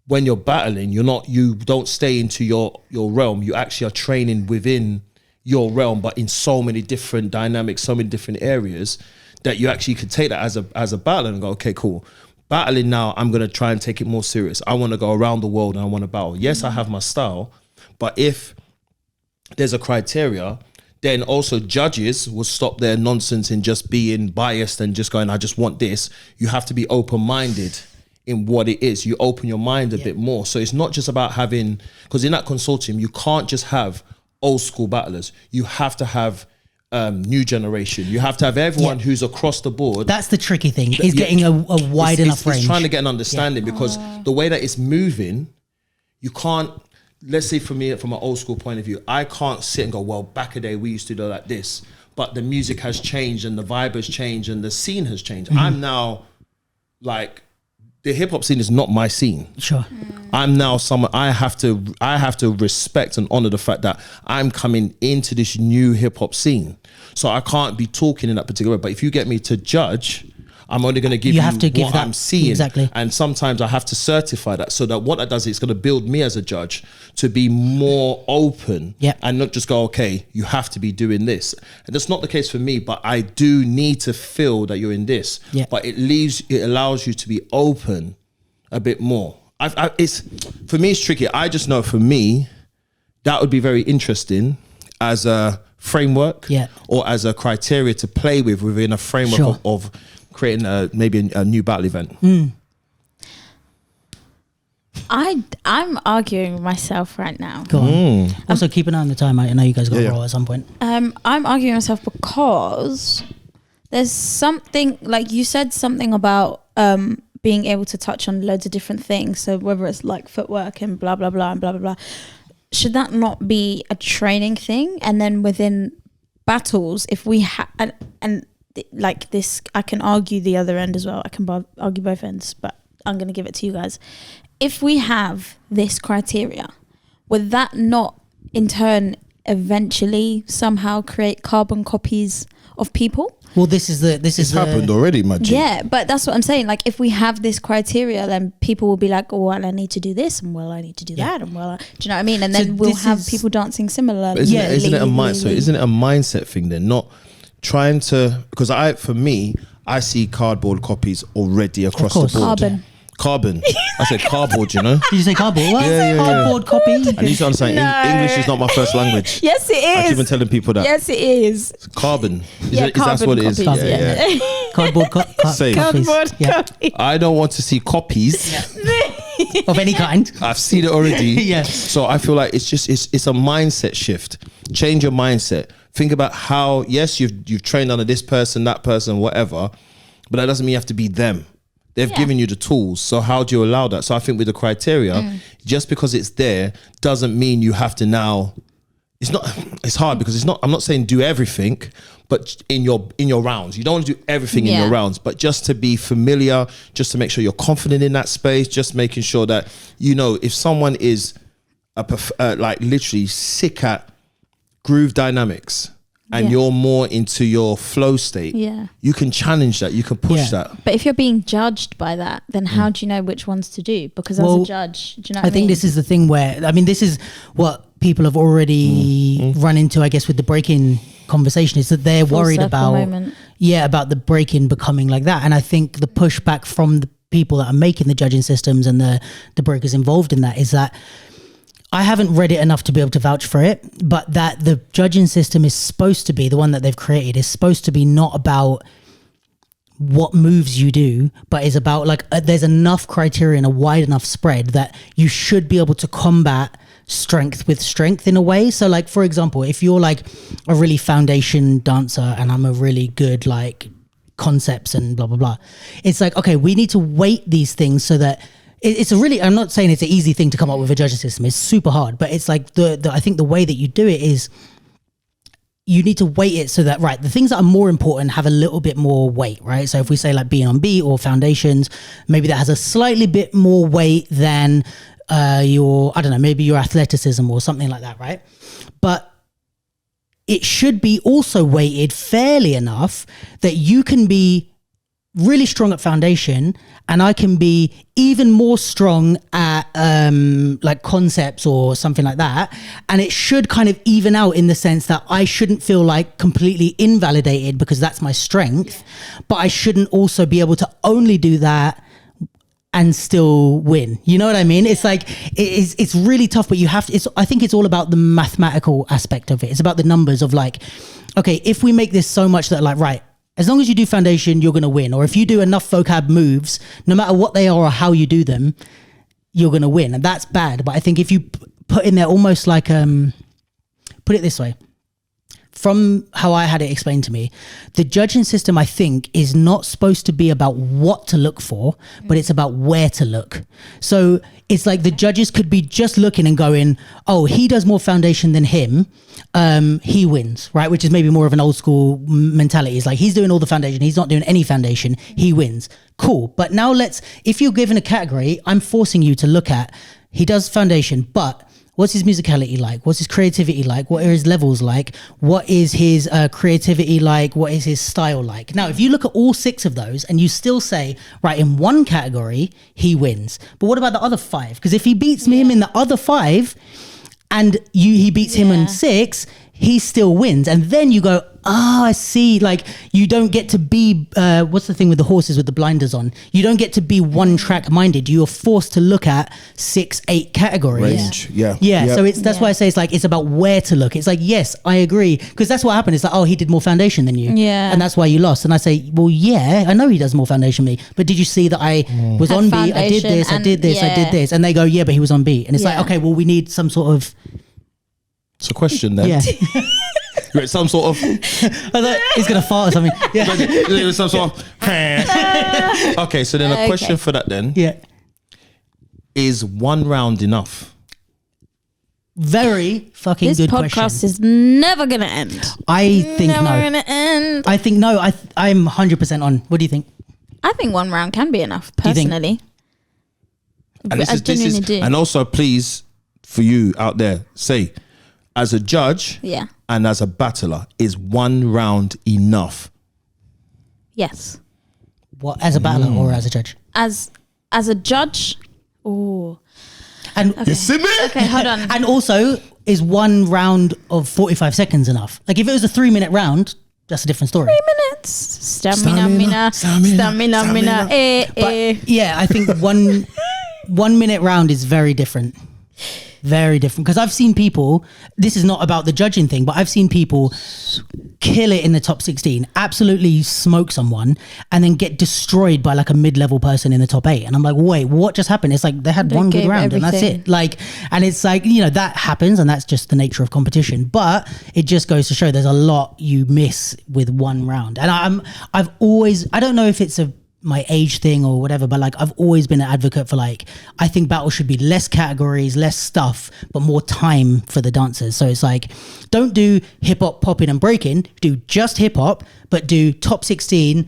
when you're battling, you don't stay into your realm. You actually are training within your realm, but in so many different dynamics, so many different areas that you actually could take that as a battle and go, okay, cool. Battling now, I'm going to try and take it more serious. I want to go around the world and I want to battle. Yes, I have my style, but if there's a criteria, then also judges will stop their nonsense in just being biased and just going, I just want this. You have to be open-minded in what it is. You open your mind a bit more. So it's not just about having, because in that consortium, you can't just have old school battlers. You have to have new generation. You have to have everyone who's across the board. That's the tricky thing, is getting a wide enough range. It's trying to get an understanding because the way that it's moving, you can't, let's say for me, from an old school point of view, I can't sit and go, well, back a day we used to do like this, but the music has changed and the vibe has changed and the scene has changed. I'm now like, the hip hop scene is not my scene. Sure. I'm now someone, I have to respect and honor the fact that I'm coming into this new hip hop scene. So I can't be talking in that particular way. But if you get me to judge, I'm only going to give you what I'm seeing. Exactly. And sometimes I have to certify that, so that what that does is it's going to build me as a judge to be more open and not just go, okay, you have to be doing this. And that's not the case for me, but I do need to feel that you're in this. Yeah. But it allows you to be open a bit more. It's, for me, it's tricky. I just know for me, that would be very interesting as a framework or as a criteria to play with within a framework of creating maybe a new battle event. I'm arguing with myself right now. Go on. Also, keep an eye on the time. I know you guys got to roll at some point. I'm arguing with myself because there's something, like you said something about being able to touch on loads of different things. So whether it's like footwork and blah, blah, blah, and blah, blah, blah. Should that not be a training thing? And then within battles, if we like this, I can argue the other end as well. I can argue both ends, but I'm going to give it to you guys. If we have this criteria, would that not in turn eventually somehow create carbon copies of people? Well, this is happened already, Maggie. Yeah, but that's what I'm saying. Like, if we have this criteria, then people will be like, oh, well, I need to do this, and well, I need to do that, and well, do you know what I mean? And then we'll have people dancing similarly. Isn't it a mindset thing then? Not trying to, because I see cardboard copies already across the board. Carbon. I said cardboard, you know? Did you say cardboard? What? Yeah. Cardboard copy? I need to understand, English is not my first language. Yes, it is. I keep on telling people that. Yes, it is. It's carbon. That's what it is? Cardboard copies. Cardboard copies. I don't want to see copies of any kind. I've seen it already. Yeah. So I feel like it's a mindset shift. Change your mindset. Think about how, yes, you've trained under this person, that person, whatever, but that doesn't mean you have to be them. They've given you the tools. So how do you allow that? So I think with the criteria, just because it's there doesn't mean you have to now. It's hard because I'm not saying do everything, but in your rounds, you don't want to do everything in your rounds, but just to be familiar, just to make sure you're confident in that space, just making sure that, if someone is like literally sick at groove dynamics and you're more into your flow state, you can challenge that, you can push that. But if you're being judged by that, then how do you know which ones to do? Because as a judge, do you know what I mean? I think this is the thing where, this is what people have already run into, I guess, with the break-in conversation, is that they're worried about the break-in becoming like that. And I think the pushback from the people that are making the judging systems and the breakers involved in that is that I haven't read it enough to be able to vouch for it, but that the judging system is supposed to be, the one that they've created is supposed to be not about what moves you do, but is about there's enough criteria and a wide enough spread that you should be able to combat strength with strength in a way. So like, for example, if you're like a really foundation dancer and I'm a really good like concepts and blah, blah, blah. It's like, okay, we need to weight these things so that it's a really, I'm not saying it's an easy thing to come up with a judging system. It's super hard, but it's like I think the way that you do it is you need to weight it so that, right, the things that are more important have a little bit more weight, right? So if we say like being on beat or foundations, maybe that has a slightly bit more weight than maybe your athleticism or something like that, right? But it should be also weighted fairly enough that you can be really strong at foundation and I can be even more strong at like concepts or something like that, and it should kind of even out in the sense that I shouldn't feel like completely invalidated because that's my strength, but I shouldn't also be able to only do that and still win. You know what I mean? It's like it's really tough, but you have to, I think it's all about the mathematical aspect of it. It's about the numbers of like, okay, if we make this so much that like, right, as long as you do foundation, you're going to win. Or if you do enough vocab moves, no matter what they are or how you do them, you're going to win. And that's bad. But I think if you put in there almost like, put it this way, from how I had it explained to me, the judging system, I think, is not supposed to be about what to look for, but it's about where to look. So it's like the judges could be just looking and going, oh, he does more foundation than him. He wins, right? Which is maybe more of an old school mentality. It's like, he's doing all the foundation. He's not doing any foundation. He wins. Cool. But now if you're given a category, I'm forcing you to look at, he does foundation, but what's his musicality like? What's his creativity like? What are his levels like? What is his creativity like? What is his style like? Now, if you look at all 6 of those and you still say, right, in one category, he wins. But what about the other 5? Because if he beats him in the other 5 and he beats him in 6, he still wins. And then you go, I see. Like, you don't get to be, what's the thing with the horses with the blinders on? You don't get to be one track minded. You're forced to look at 6, 8 categories. Range. Yeah. So that's why I say it's about where to look. It's like, yes, I agree. Because that's what happened. It's like, oh, he did more foundation than you. Yeah. And that's why you lost. And I say, well, yeah, I know he does more foundation than me. But did you see that I was on beat? I did this, I did this, I did this. And they go, yeah, but he was on beat. And it's like, okay, well, we need some sort of... It's a question then. Yeah. Right, some sort of... I thought he's going to fart or something. Yeah. Some sort of... Okay, so then a question for that then. Yeah. Is one round enough? Very fucking good question. This podcast is never going to end. I think no. Never going to end. I think no. I'm 100% on. What do you think? I think one round can be enough, personally. And I genuinely do. And also, please, for you out there, say, as a judge and as a battler, is one round enough? Yes. What, as a battler or as a judge? As a judge, and you see me? Okay, hold on. And also, is one round of 45 seconds enough? Like if it was a 3-minute round, that's a different story. 3 minutes. Stamina. But yeah, I think 1 minute round is very different. Very different. Because I've seen people, this is not about the judging thing, but I've seen people kill it in the top 16, absolutely smoke someone, and then get destroyed by like a mid-level person in the top 8. And I'm like, wait, what just happened? It's like they had one good round and that's it. Like, and it's like, you know, that happens, and that's just the nature of competition. But it just goes to show there's a lot you miss with one round. And I don't know if it's my age thing or whatever, but like I've always been an advocate for like, I think battle should be less categories, less stuff, but more time for the dancers. So it's like, don't do hip hop, popping and breaking, do just hip hop, but do top 16,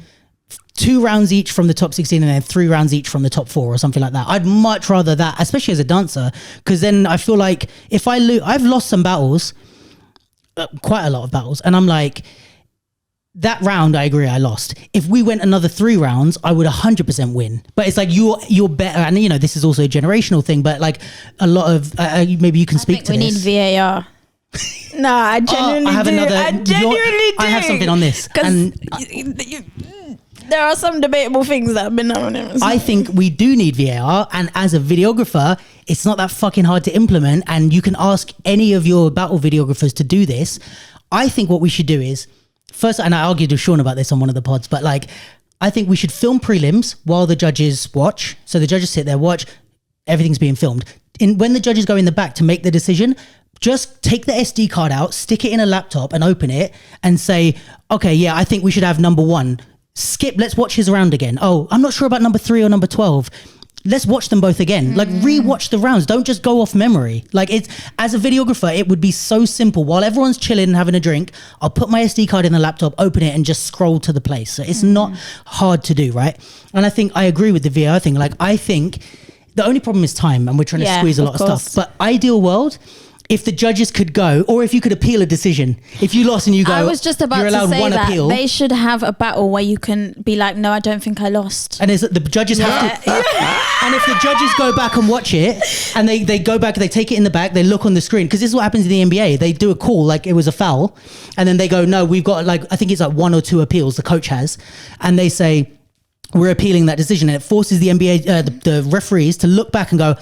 2 rounds each from the top 16 and then 3 rounds each from the top 4 or something like that. I'd much rather that, especially as a dancer, because then I feel like if I've lost some battles, quite a lot of battles, and I'm like, that round, I agree, I lost. If we went another 3 rounds, I would 100% win. But it's like you're better, and you know this is also a generational thing. But like a lot of maybe you can speak to this. We need VAR. No, I genuinely I have do. another. I genuinely do. I have something on this, and there are some debatable things that have been on it. I think we do need VAR, and as a videographer, it's not that fucking hard to implement. And you can ask any of your battle videographers to do this. I think what we should do is. First, and I argued with Sean about this on one of the pods, but like, I think we should film prelims while the judges watch. So the judges sit there, watch, everything's being filmed. When the judges go in the back to make the decision, just take the SD card out, stick it in a laptop and open it and say, okay, yeah, I think we should have number 1. Skip, let's watch his round again. Oh, I'm not sure about number 3 or number 12. Let's watch them both again. Like re-watch the rounds. Don't just go off memory. Like it's, as a videographer, it would be so simple. While everyone's chilling and having a drink, I'll put my SD card in the laptop, open it and just scroll to the place. So it's not hard to do, right? And I think I agree with the VAR thing. Like I think the only problem is time, and we're trying to squeeze a lot of stuff. But ideal world, if the judges could go, or if you could appeal a decision. If you lost and you go, I was just about you're allowed to say one that appeal. They should have a battle where you can be like, no, I don't think I lost. And the judges have to. And if the judges go back and watch it, and they go back, they take it in the back, they look on the screen, because this is what happens in the NBA. They do a call like it was a foul, and then they go, no, we've got like, I think it's like 1 or 2 appeals the coach has, and they say, we're appealing that decision, and it forces the NBA, the referees to look back and go,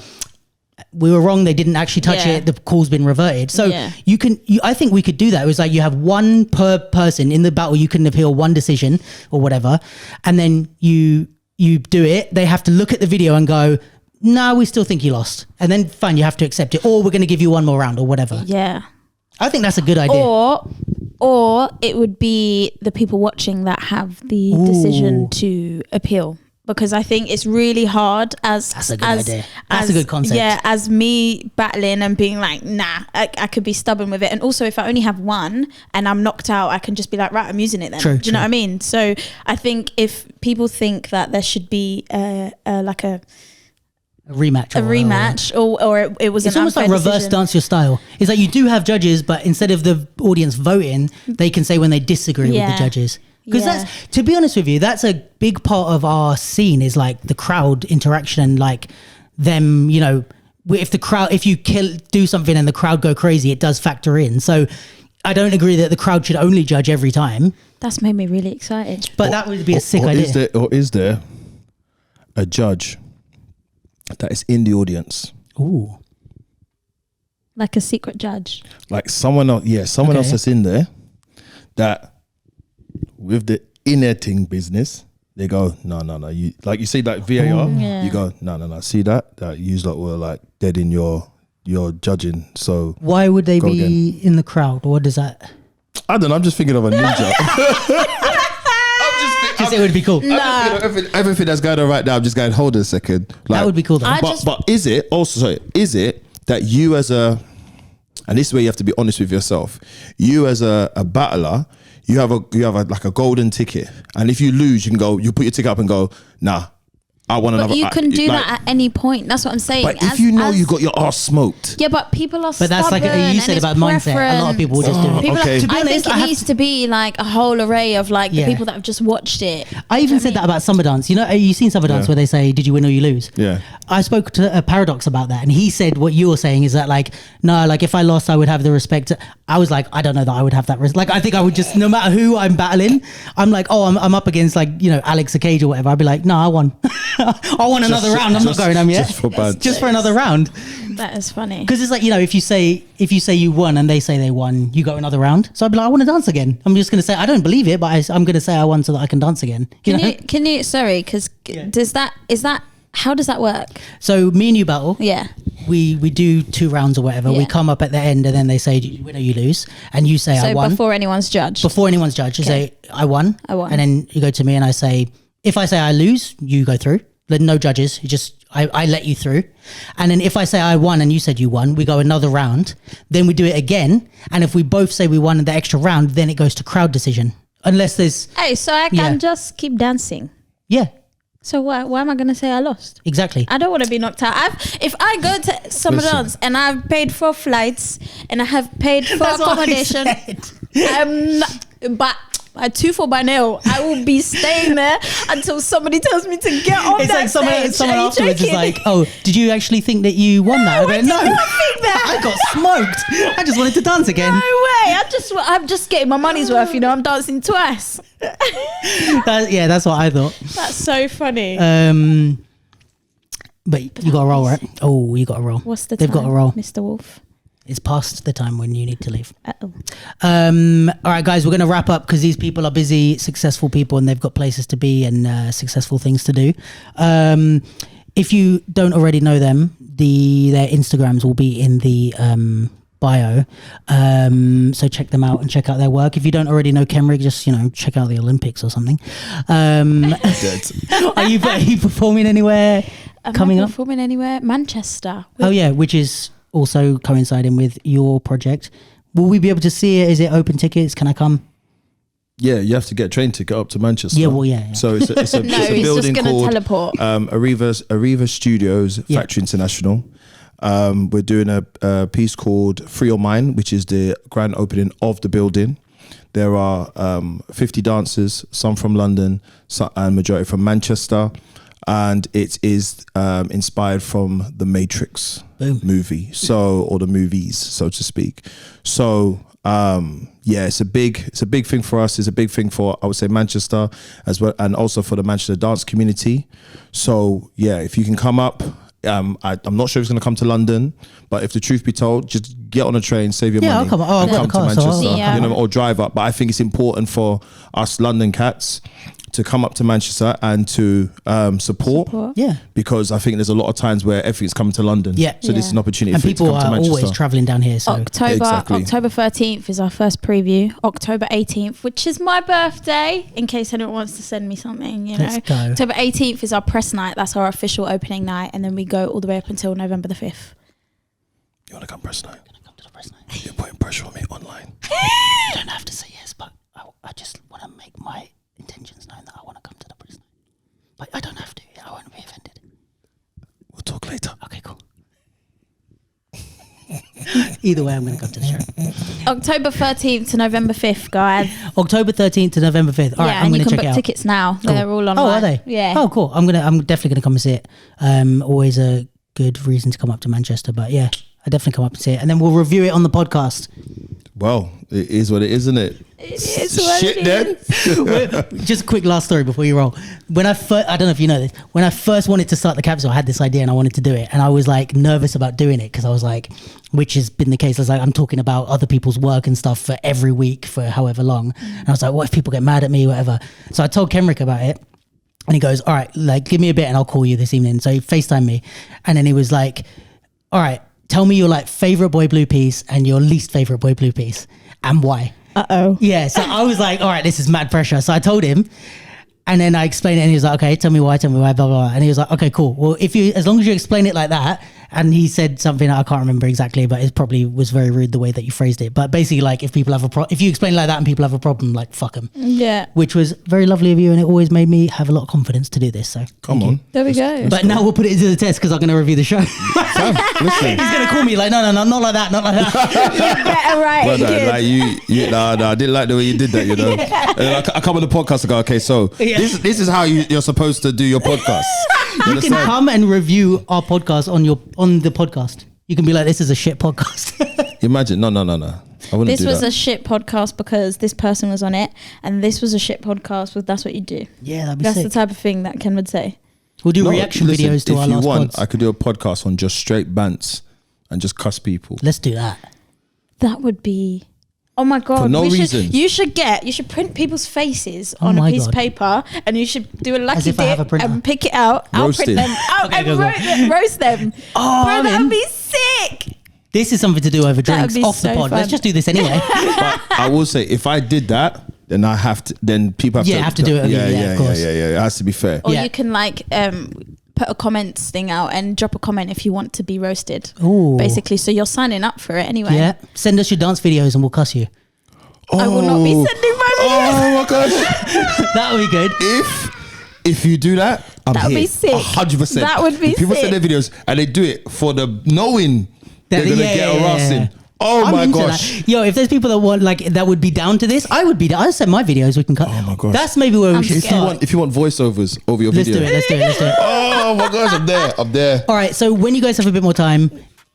we were wrong, they didn't actually touch it, the call's been reverted. So I think we could do that. It was like you have 1 per person in the battle, you can appeal 1 decision or whatever, and then you do it, they have to look at the video and go, no, we still think you lost, and then fine, you have to accept it, or we're going to give you 1 more round or whatever. I think that's a good idea. Or it would be the people watching that have the decision to appeal. Because I think it's really hard that's a good idea. That's a good concept. Yeah, as me battling and being like, nah, I could be stubborn with it. And also if I only have 1 and I'm knocked out, I can just be like, right, I'm using it then. Do you know what I mean? So I think if people think that there should be like a rematch, or it was, it's almost like reverse dance your style. It's like you do have judges, but instead of the audience voting, they can say when they disagree with the judges. Because that's, to be honest with you, that's a big part of our scene, is like the crowd interaction, like them, you know, if you do something and the crowd go crazy, it does factor in. So I don't agree that the crowd should only judge every time. That's made me really excited. But that would be a sick idea. Is there a judge that is in the audience? Ooh. Like a secret judge. Like someone else, someone else that's in there that with the inner thing business, they go, no. You like, you see that VAR, you go, no. See that you lot were like dead in your judging. So why would they be in the crowd? What does that? I don't know. I'm just thinking of a ninja. Because it would be cool. Everything that's going on right now, I'm just going, hold on a second. Like, that would be cool though. But is it that you as a, and this is where you have to be honest with yourself, you as a battler, you have like a golden ticket, and if you lose, you put your ticket up and go, nah, I want another. But you can do that at any point. That's what I'm saying. But if you got your ass smoked. Yeah, but people are stubborn. But that's like you said about mindset. A lot of people just do it. Okay. To be honest, I think it needs to be like a whole array of like the people that have just watched it. I even said that about Summer Dance. You know, you've seen Summer Dance where they say, did you win or you lose? Yeah. I spoke to Paradox about that, and he said what you were saying is that like, no, like if I lost, I would have the respect. I was like, I don't know that I would have that respect. Like, I think I would just, no matter who I'm battling, I'm like, oh, I'm up against like, you know, Alex Cage or whatever. I'd be like, no, I won. I want another round. I'm not going home yet. Just for another round. That is funny. Because it's like, if you say you won and they say they won, you go another round. So I'd be like, I want to dance again. I'm just going to say I don't believe it, but I'm going to say I won so that I can dance again. Can you? Sorry, because how does that work? So me and you battle. Yeah. We do 2 rounds or whatever. Yeah. We come up at the end and then they say, do you win or you lose? And you say, I won. Before anyone's judged? Before anyone's judged. You say, I won. And then you go to me and I say, if I say I lose, you go through. No judges. You just, I let you through. And then if I say I won and you said you won, we go another round. Then we do it again. And if we both say we won in the extra round, then it goes to crowd decision. Unless there's... Hey, so I can just keep dancing? Yeah. So why am I going to say I lost? Exactly. I don't want to be knocked out. If I go to summer dance and I've paid for flights and I have paid for accommodation, but I 2 for by nail, I will be staying there until somebody tells me to get on that stage. It's like someone afterwards is like, oh, did you actually think that you won that? I did not think that. I got smoked. I just wanted to dance again. No way. I'm just getting my money's worth, I'm dancing twice. That's what I thought. That's so funny. But you got a roll, right? Oh, you got a roll. What's the They've time, got a roll. Mr. Wolf? It's past the time when you need to leave. Uh-oh. All right, guys, we're going to wrap up because these people are busy, successful people, and they've got places to be and successful things to do. If you don't already know them, their Instagrams will be in the bio. So check them out and check out their work. If you don't already know Kenrick, just check out the Olympics or something. Are you performing anywhere coming up? Performing anywhere? Manchester. Oh yeah, which is also coinciding with your project. Will we be able to see it? Is it open tickets? Can I come? Yeah, you have to get a train ticket up to Manchester. Yeah, well, yeah. So it's a building called teleport. Arriva Studios Factory International. We're doing a piece called Free Your Mind, which is the grand opening of the building. There are 50 dancers, some from London and majority from Manchester. And it is inspired from the Matrix movie, or the movies, so to speak. So it's a big thing for us. It's a big thing for, I would say, Manchester as well, and also for the Manchester dance community. So if you can come up. I'm not sure if it's going to come to London, but if the truth be told, just get on a train, save your money, I'll come. I'll come to Manchester, so or drive up. But I think it's important for us London cats to come up to Manchester and to support. Yeah, because I think there's a lot of times where everything's coming to London. So this is an opportunity and for people to come to Manchester. Always travelling down here. So October 13th is our first preview. October 18th, which is my birthday, in case anyone wants to send me something, Let's go. October 18th is our press night. That's our official opening night, and then we go all the way up until November the 5th. You want to come press night? I'm gonna come to the press night. You're putting pressure on me online. You don't have to say yes, but I just want to make my intentions known that I want to come to the press night. But I don't have to. I won't be offended. We'll talk later. Okay, cool. Either way, I'm going to come to the show. October 13th to November 5th, guys. October 13th to November 5th. All right, I'm going to check it out. You can book tickets now. Cool. They're all online. Oh, are they? Yeah. Oh, cool. I'm definitely going to come and see it. Always a good reason to come up to Manchester, but yeah, I definitely come up and see it, and then we'll review it on the podcast. Well, it is what it is, isn't it? It is what Shit, it is. Just a quick last story before you roll. When I don't know if you know this, when I first wanted to start the capsule, I had this idea and I wanted to do it, and I was like nervous about doing it because I was like, which has been the case. I was like, I'm talking about other people's work and stuff for every week for however long, and I was like, what if people get mad at me, whatever. So I told Kenrick about it. And he goes, all right, like, give me a bit and I'll call you this evening. So he FaceTimed me. And then he was like, all right, tell me your like favorite Boy Blue piece and your least favorite Boy Blue piece and why. Uh-oh. Yeah. So I was like, all right, this is mad pressure. So I told him, and then I explained it and he was like, okay, tell me why, blah, blah, blah. And he was like, okay, cool. Well, as long as you explain it like that, and he said something that I can't remember exactly, but it probably was very rude the way that you phrased it. But basically, like, if people have if you explain it like that and people have a problem, like, fuck them. Yeah. Which was very lovely of you, and it always made me have a lot of confidence to do this. So come on. There we go. But now we'll put it to the test because I'm going to review the show. Sam, listen. He's going to call me like, no, not like that, not like that. You better write it. Like no, I didn't like the way you did that, you know. I come on the podcast and go, okay, so this is how you're supposed to do your podcast. You can come and review our podcast on the podcast. You can be like, this is a shit podcast. Imagine, no. I wouldn't do that. This was a shit podcast because this person was on it, and this was a shit podcast because that's what you do. Yeah, that'd be That's sick. the type of thing that Ken would say. We'll do reaction videos to our last pods. I could do a podcast on just straight bants and just cuss people. Let's do that. That would be... Oh my God. For no reason. You should print people's faces on a piece of paper, and you should do a lucky dip and pick it out. I'll print them out and roast them. Oh, bro, that would be sick. This is something to do over drinks off the pod. Fun. Let's just do this anyway. But I will say, if I did that, then I have to. Then people have to do it. Yeah. It has to be fair. Or you can put a comments thing out and drop a comment if you want to be roasted. Ooh. Basically, so you're signing up for it anyway. Yeah. Send us your dance videos and we'll cuss you. I will not be sending my videos. Oh my gosh. That would be good. If you do that, that would be sick. 100%. That would be people sick. send their videos and they do it for the knowing they're gonna get a roasting. Oh I'm my into gosh. That. Yo, if there's people that want that would be down to this, I would be down. I'll send my videos. We can cut. Oh my gosh. That's maybe where we should start. If you want voiceovers over your video. Let's do it. Oh my gosh, I'm there. All right, so when you guys have a bit more time,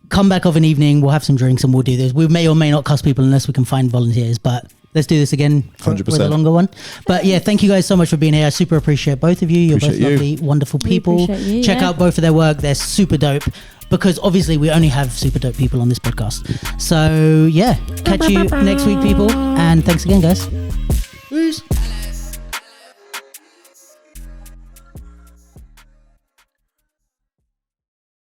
come back of an evening, we'll have some drinks and we'll do this. We may or may not cuss people unless we can find volunteers, but let's do this again 100%. with a longer one. But yeah, thank you guys so much for being here. I super appreciate both of you. You're both lovely, wonderful people. Check out both of their work. They're super dope. Because obviously we only have super dope people on this podcast. So yeah, catch you next week, people. And thanks again, guys. Peace.